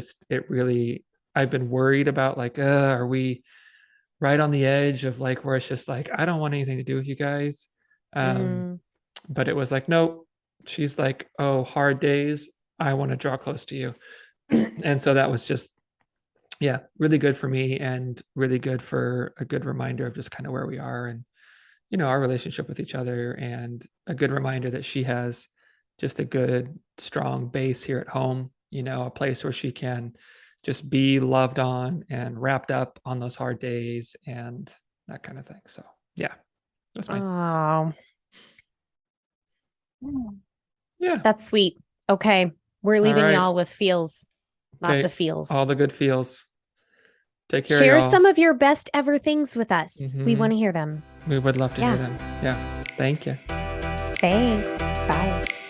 S2: really I've been worried about like, are we right on the edge of like where it's just like, I don't want anything to do with you guys. Um,
S1: Mm.
S2: but it was like, nope. She's like, oh, hard days. I want to draw close to you. And so that was just, yeah, really good for me and really good for a good reminder of just kind of where we are and, our relationship with each other, and a good reminder that she has just a good, strong base here at home, a place where she can just be loved on and wrapped up on those hard days and that kind of thing. So, yeah, that's mine.
S1: Oh,
S2: Yeah.
S1: that's sweet. Okay. We're
S2: All
S1: leaving
S2: right.
S1: y'all with feels. Lots of
S2: Okay.
S1: feels.
S2: All the good feels. Take care,
S1: Share some
S2: y'all.
S1: of your best ever things with us. We
S2: Hmm.
S1: want to hear them.
S2: We would love to hear
S1: Yeah.
S2: them. Yeah. Thank you.
S1: Thanks. Bye.